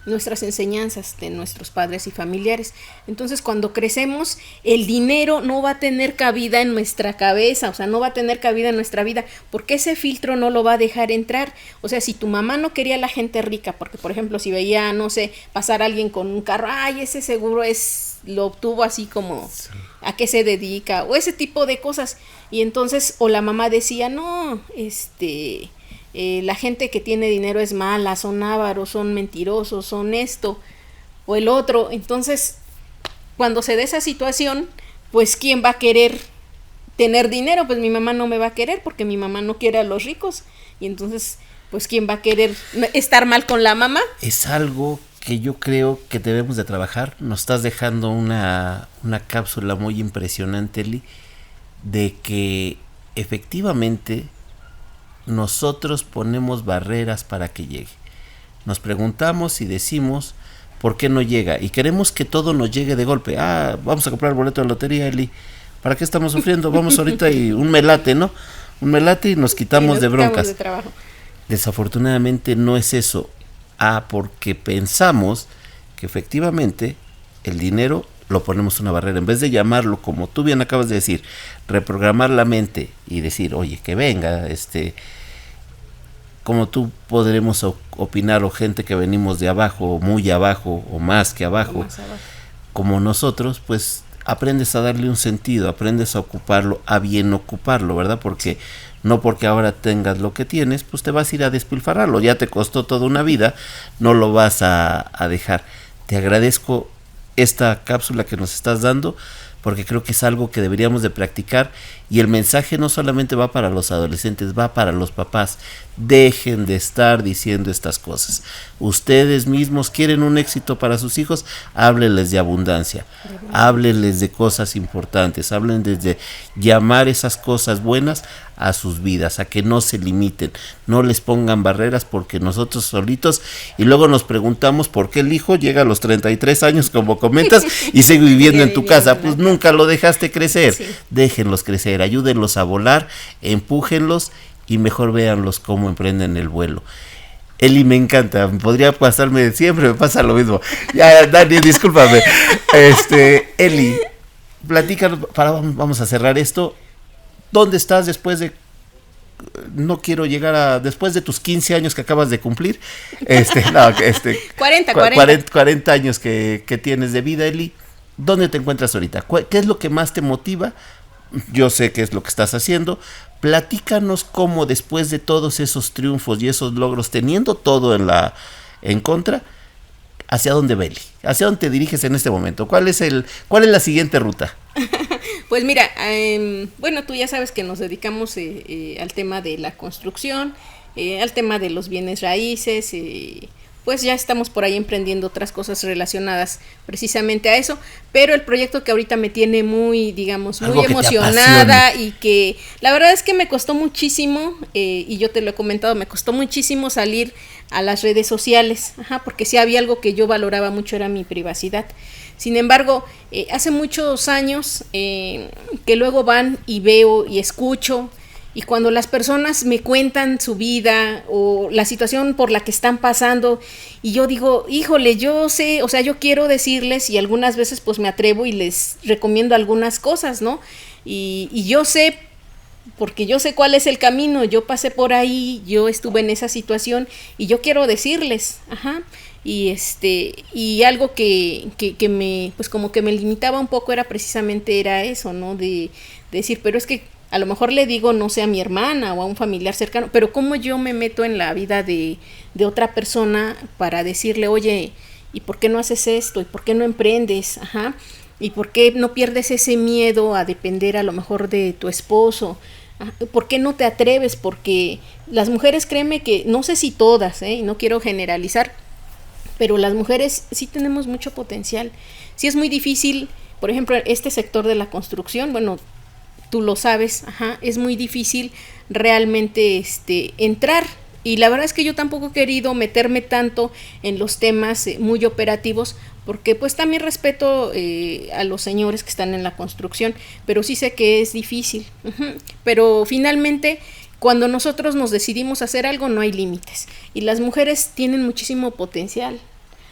nuestras enseñanzas de nuestros padres y familiares. Entonces, cuando crecemos, el dinero no va a tener cabida en nuestra cabeza, o sea, no va a tener cabida en nuestra vida, porque ese filtro no lo va a dejar entrar. O sea, si tu mamá no quería a la gente rica, porque, por ejemplo, si veía, no sé, pasar a alguien con un carro, ese seguro lo obtuvo así como, ¿a qué se dedica? O ese tipo de cosas. Y entonces, o la mamá decía, no, la gente que tiene dinero es mala, son ávaros, son mentirosos, son esto o el otro. Entonces, cuando se dé esa situación, pues ¿quién va a querer tener dinero? Pues mi mamá no me va a querer porque mi mamá no quiere a los ricos. Y entonces, pues ¿quién va a querer estar mal con la mamá? Es algo que yo creo que debemos de trabajar. Nos estás dejando una cápsula muy impresionante, Eli, de que efectivamente nosotros ponemos barreras para que llegue. Nos preguntamos y decimos, ¿por qué no llega? Y queremos que todo nos llegue de golpe. Vamos a comprar el boleto de lotería, Eli. ¿Para qué estamos sufriendo? Vamos ahorita y un melate, ¿no? Un melate y nos quitamos de broncas. De trabajo. Desafortunadamente no es eso. Porque pensamos que efectivamente el dinero lo ponemos una barrera. En vez de llamarlo, como tú bien acabas de decir, reprogramar la mente y decir, oye, que venga, como tú podremos opinar, o gente que venimos de abajo, o muy abajo, o más que abajo, como nosotros, pues aprendes a darle un sentido, aprendes a ocuparlo, a bien ocuparlo, ¿verdad? Porque No porque ahora tengas lo que tienes, pues te vas a ir a despilfarrarlo. Ya te costó toda una vida, no lo vas a dejar. Te agradezco esta cápsula que nos estás dando, porque creo que es algo que deberíamos de practicar, y el mensaje no solamente va para los adolescentes, va para los papás. Dejen de estar diciendo estas cosas. Ustedes mismos quieren un éxito para sus hijos, háblenles de abundancia, háblenles de cosas importantes, háblenles de llamar esas cosas buenas a sus vidas, a que no se limiten, no les pongan barreras, porque nosotros solitos, y luego nos preguntamos por qué el hijo llega a los 33 años, como comentas, y sigue viviendo en tu casa. Pues nunca lo dejaste crecer. Sí. Déjenlos crecer, ayúdenlos a volar, empújenlos y mejor véanlos cómo emprenden el vuelo. Eli, me encanta, podría pasarme, siempre me pasa lo mismo. Ya, Dani, discúlpame. Eli, platícanos, vamos a cerrar esto. ¿Dónde estás después de, no quiero llegar a, después de tus 15 años que acabas de cumplir? 40 años que tienes de vida, Eli. ¿Dónde te encuentras ahorita? ¿Qué es lo que más te motiva? Yo sé qué es lo que estás haciendo. Platícanos cómo, después de todos esos triunfos y esos logros, teniendo todo en contra, ¿hacia dónde va, Eli? ¿Hacia dónde te diriges en este momento? ¿Cuál es la siguiente ruta? Pues mira, bueno, tú ya sabes que nos dedicamos al tema de la construcción, al tema de los bienes raíces, pues ya estamos por ahí emprendiendo otras cosas relacionadas precisamente a eso, pero el proyecto que ahorita me tiene muy, digamos, muy emocionada, y que la verdad es que me costó muchísimo, y yo te lo he comentado, me costó muchísimo salir a las redes sociales, porque si había algo que yo valoraba mucho, era mi privacidad. Sin embargo, hace muchos años que luego van y veo y escucho, y cuando las personas me cuentan su vida o la situación por la que están pasando, y yo digo, híjole, yo sé, o sea, yo quiero decirles, y algunas veces pues me atrevo y les recomiendo algunas cosas, ¿no? Y yo sé, porque yo sé cuál es el camino, yo pasé por ahí, yo estuve en esa situación, y yo quiero decirles, y algo que me, pues como que me limitaba un poco, era eso, ¿no? De decir, pero es que a lo mejor le digo, no sé, a mi hermana o a un familiar cercano, pero cómo yo me meto en la vida de otra persona para decirle, oye, ¿y por qué no haces esto? ¿Y por qué no emprendes? ¿Y por qué no pierdes ese miedo a depender a lo mejor de tu esposo? ¿Por qué no te atreves? Porque las mujeres, créeme que, no sé si todas, y no quiero generalizar, pero las mujeres sí tenemos mucho potencial. Sí es muy difícil, por ejemplo, este sector de la construcción, bueno, tú lo sabes, es muy difícil realmente entrar, y la verdad es que yo tampoco he querido meterme tanto en los temas muy operativos, porque pues también respeto a los señores que están en la construcción, pero sí sé que es difícil, pero finalmente cuando nosotros nos decidimos hacer algo no hay límites, y las mujeres tienen muchísimo potencial.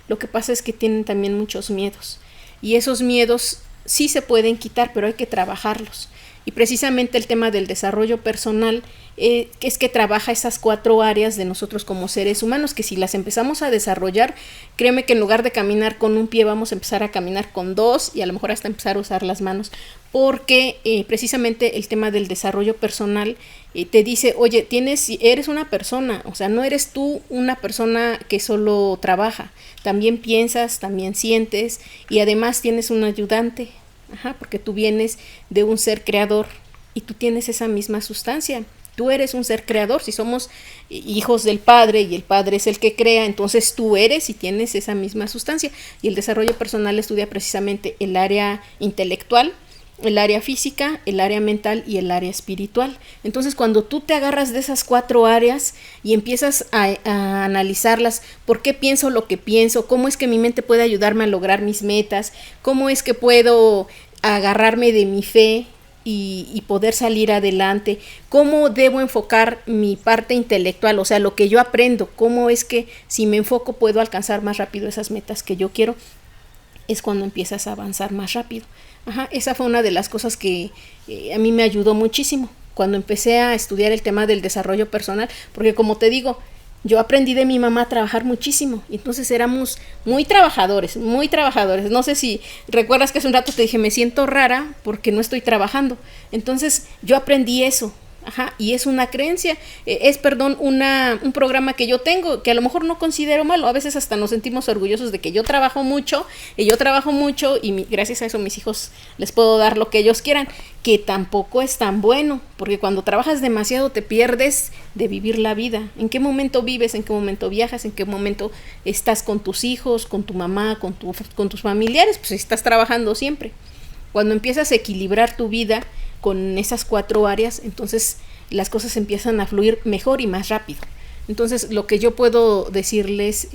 Lo que pasa es que tienen también muchos miedos, y esos miedos sí se pueden quitar, pero hay que trabajarlos. Y precisamente el tema del desarrollo personal es que trabaja esas 4 áreas de nosotros como seres humanos, que si las empezamos a desarrollar, créeme que en lugar de caminar con un pie, vamos a empezar a caminar con 2, y a lo mejor hasta empezar a usar las manos, porque precisamente el tema del desarrollo personal te dice, oye, eres una persona, o sea, no eres tú una persona que solo trabaja, también piensas, también sientes, y además tienes un ayudante, porque tú vienes de un ser creador y tú tienes esa misma sustancia. Tú eres un ser creador. Si somos hijos del Padre y el Padre es el que crea, entonces tú eres y tienes esa misma sustancia. Y el desarrollo personal estudia precisamente el área intelectual, el área física, el área mental y el área espiritual. Entonces, cuando tú te agarras de esas 4 áreas y empiezas a analizarlas, ¿por qué pienso lo que pienso? ¿Cómo es que mi mente puede ayudarme a lograr mis metas? ¿Cómo es que puedo agarrarme de mi fe y poder salir adelante? ¿Cómo debo enfocar mi parte intelectual? O sea, lo que yo aprendo, ¿cómo es que si me enfoco puedo alcanzar más rápido esas metas que yo quiero? Es cuando empiezas a avanzar más rápido. Esa fue una de las cosas que a mí me ayudó muchísimo cuando empecé a estudiar el tema del desarrollo personal, porque como te digo, yo aprendí de mi mamá a trabajar muchísimo, y entonces éramos muy trabajadores. No sé si recuerdas que hace un rato te dije, me siento rara porque no estoy trabajando. Entonces yo aprendí eso, Ajá, y es una creencia, un programa que yo tengo, que a lo mejor no considero malo. A veces hasta nos sentimos orgullosos de que yo trabajo mucho, y gracias a eso mis hijos les puedo dar lo que ellos quieran, que tampoco es tan bueno, porque cuando trabajas demasiado te pierdes de vivir la vida. ¿En qué momento vives? ¿En qué momento viajas? ¿En qué momento estás con tus hijos, con tu mamá, con tus familiares? Pues estás trabajando siempre. Cuando empiezas a equilibrar tu vida con esas 4 áreas, entonces las cosas empiezan a fluir mejor y más rápido. Entonces, lo que yo puedo decirles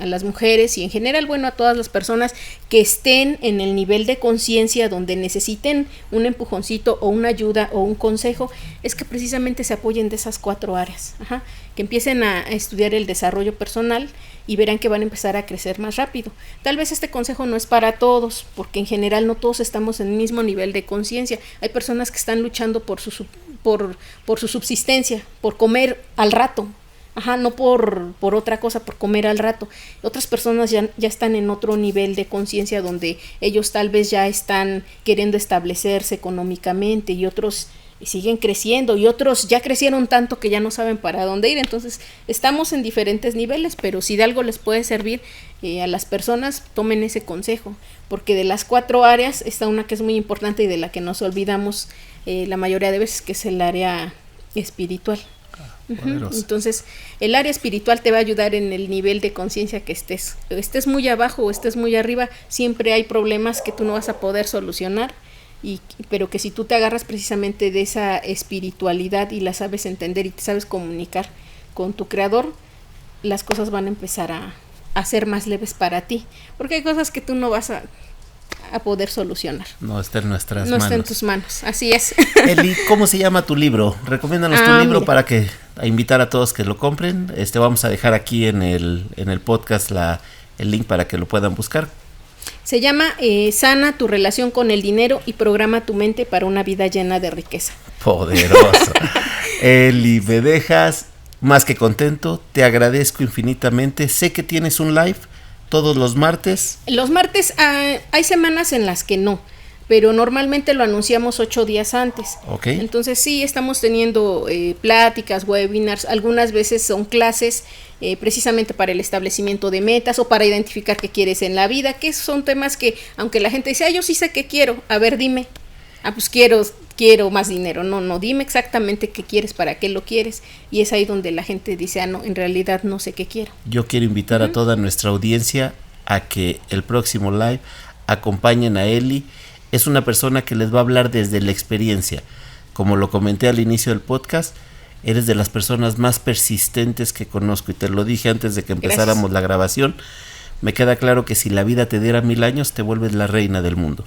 a las mujeres y en general, bueno, a todas las personas que estén en el nivel de conciencia donde necesiten un empujoncito o una ayuda o un consejo, es que precisamente se apoyen de esas 4 áreas. Ajá. Que empiecen a estudiar el desarrollo personal y verán que van a empezar a crecer más rápido. Tal vez este consejo no es para todos, porque en general no todos estamos en el mismo nivel de conciencia. Hay personas que están luchando por su subsistencia, por comer al rato. Ajá, no por otra cosa, por comer al rato. Otras personas ya están en otro nivel de conciencia donde ellos tal vez ya están queriendo establecerse económicamente y otros siguen creciendo y otros ya crecieron tanto que ya no saben para dónde ir. Entonces estamos en diferentes niveles, pero si de algo les puede servir a las personas, tomen ese consejo, porque de las 4 áreas está una que es muy importante y de la que nos olvidamos la mayoría de veces, que es el área espiritual. Entonces el área espiritual te va a ayudar en el nivel de conciencia que estés muy abajo o estés muy arriba. Siempre hay problemas que tú no vas a poder solucionar, pero que si tú te agarras precisamente de esa espiritualidad y la sabes entender y te sabes comunicar con tu creador, las cosas van a empezar a ser más leves para ti, porque hay cosas que tú no vas a poder solucionar. No está en nuestras manos. No está en tus manos, así es. Eli, ¿cómo se llama tu libro? Recomiéndanos tu libro, mira, para invitar a todos que lo compren. Vamos a dejar aquí en el podcast el link para que lo puedan buscar. Se llama Sana tu relación con el dinero y programa tu mente para una vida llena de riqueza. Poderoso. Eli, me dejas más que contento. Te agradezco infinitamente. Sé que tienes un live todos los martes. Los martes hay semanas en las que no, pero normalmente lo anunciamos 8 días antes. Okay. Entonces sí, estamos teniendo pláticas, webinars, algunas veces son clases precisamente para el establecimiento de metas o para identificar qué quieres en la vida, que son temas que, aunque la gente dice, yo sí sé qué quiero, a ver, dime. Pues quiero más dinero. No, dime exactamente qué quieres, para qué lo quieres. Y es ahí donde la gente dice, no, en realidad no sé qué quiero. Yo quiero invitar a toda nuestra audiencia a que el próximo live acompañen a Eli. Es una persona que les va a hablar desde la experiencia. Como lo comenté al inicio del podcast, eres de las personas más persistentes que conozco, y te lo dije antes de que empezáramos la grabación. Me queda claro que si la vida te diera 1000 años, te vuelves la reina del mundo,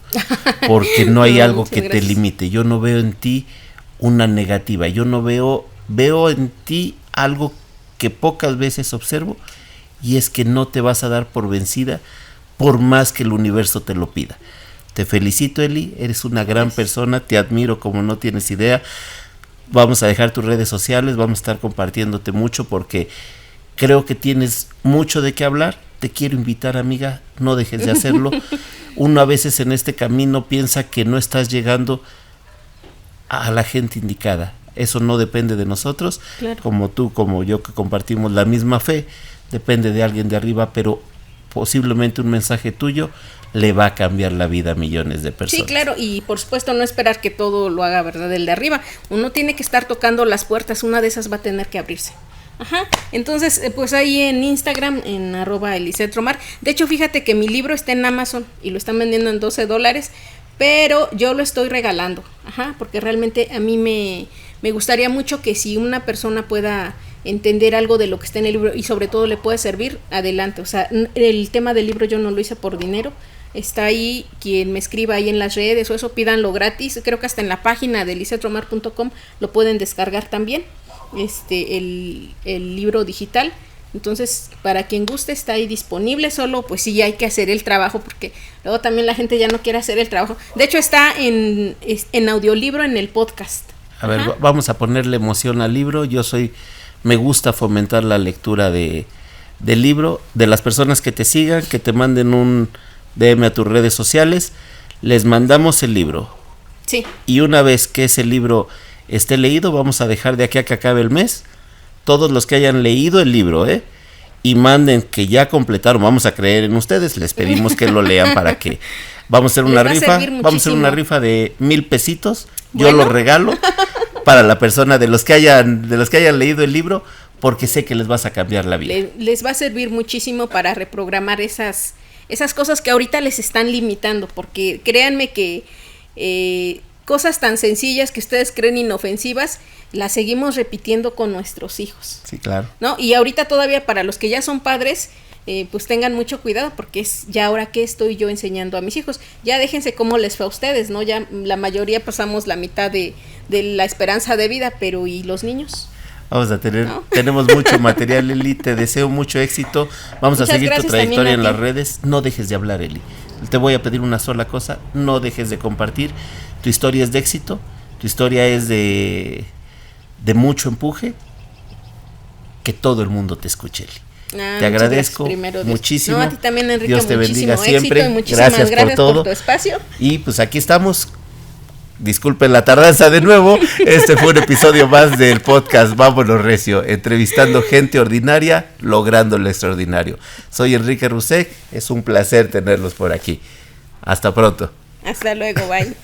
porque no hay algo que te limite. Yo no veo en ti una negativa, yo no veo en ti algo que pocas veces observo, y es que no te vas a dar por vencida por más que el universo te lo pida. Te felicito, Eli, eres una gran persona, te admiro como no tienes idea. Vamos a dejar tus redes sociales, vamos a estar compartiéndote mucho porque creo que tienes mucho de qué hablar. Te quiero invitar, amiga, no dejes de hacerlo. Uno a veces en este camino piensa que no estás llegando a la gente indicada. Eso no depende de nosotros, claro. Como tú, como yo, que compartimos la misma fe, depende de alguien de arriba, pero posiblemente un mensaje tuyo le va a cambiar la vida a millones de personas. Sí, claro, y por supuesto no esperar que todo lo haga, ¿verdad?, el de arriba. Uno tiene que estar tocando las puertas, una de esas va a tener que abrirse. Ajá, entonces pues ahí en Instagram, en @ElisethRomar. De hecho, fíjate que mi libro está en Amazon y lo están vendiendo en $12, pero yo lo estoy regalando. Ajá, porque realmente a mí me gustaría mucho que si una persona pueda entender algo de lo que está en el libro y sobre todo le puede servir, adelante. O sea, el tema del libro yo no lo hice por dinero. Está ahí, quien me escriba ahí en las redes o eso, pídanlo gratis. Creo que hasta en la página de elisethRomar.com lo pueden descargar también, el libro digital. Entonces, para quien guste, está ahí disponible. Solo pues sí hay que hacer el trabajo, porque luego también la gente ya no quiere hacer el trabajo. De hecho, está en audiolibro en el podcast. A ver, vamos a ponerle emoción al libro. Me gusta fomentar la lectura del libro. De las personas que te sigan, que te manden un DM a tus redes sociales, les mandamos el libro. Sí. Y una vez que ese libro esté leído. Vamos a dejar de aquí a que acabe el mes todos los que hayan leído el libro, y manden que ya completaron. Vamos a creer en ustedes, les pedimos que lo lean para que vamos a hacer una rifa. Vamos a hacer una rifa de 1,000 pesitos. Yo lo regalo para la persona de los que hayan leído el libro, porque sé que les vas a cambiar la vida. Les va a servir muchísimo para reprogramar esas cosas que ahorita les están limitando, porque créanme que cosas tan sencillas que ustedes creen inofensivas, las seguimos repitiendo con nuestros hijos. Sí, claro. ¿No? Y ahorita todavía para los que ya son padres, pues tengan mucho cuidado, porque es ya ahora que estoy yo enseñando a mis hijos. Ya déjense cómo les fue a ustedes, ¿no? Ya la mayoría pasamos la mitad de la esperanza de vida, pero ¿y los niños? Vamos a tenemos mucho material, Eli, te deseo mucho éxito. Vamos a seguir tu trayectoria en las redes. No dejes de hablar, Eli. Te voy a pedir una sola cosa, no dejes de compartir. Tu historia es de éxito, tu historia es de mucho empuje, que todo el mundo te escuche, Eli. Te agradezco muchísimo. No, a ti también, Enrique, Dios te bendiga siempre. Y muchísimas gracias por todo. Por tu espacio. Y pues aquí estamos. Disculpen la tardanza de nuevo. Este fue un episodio más del podcast Vámonos Recio, entrevistando gente ordinaria, logrando lo extraordinario. Soy Enrique Rusek, es un placer tenerlos por aquí. Hasta pronto. Hasta luego, bye.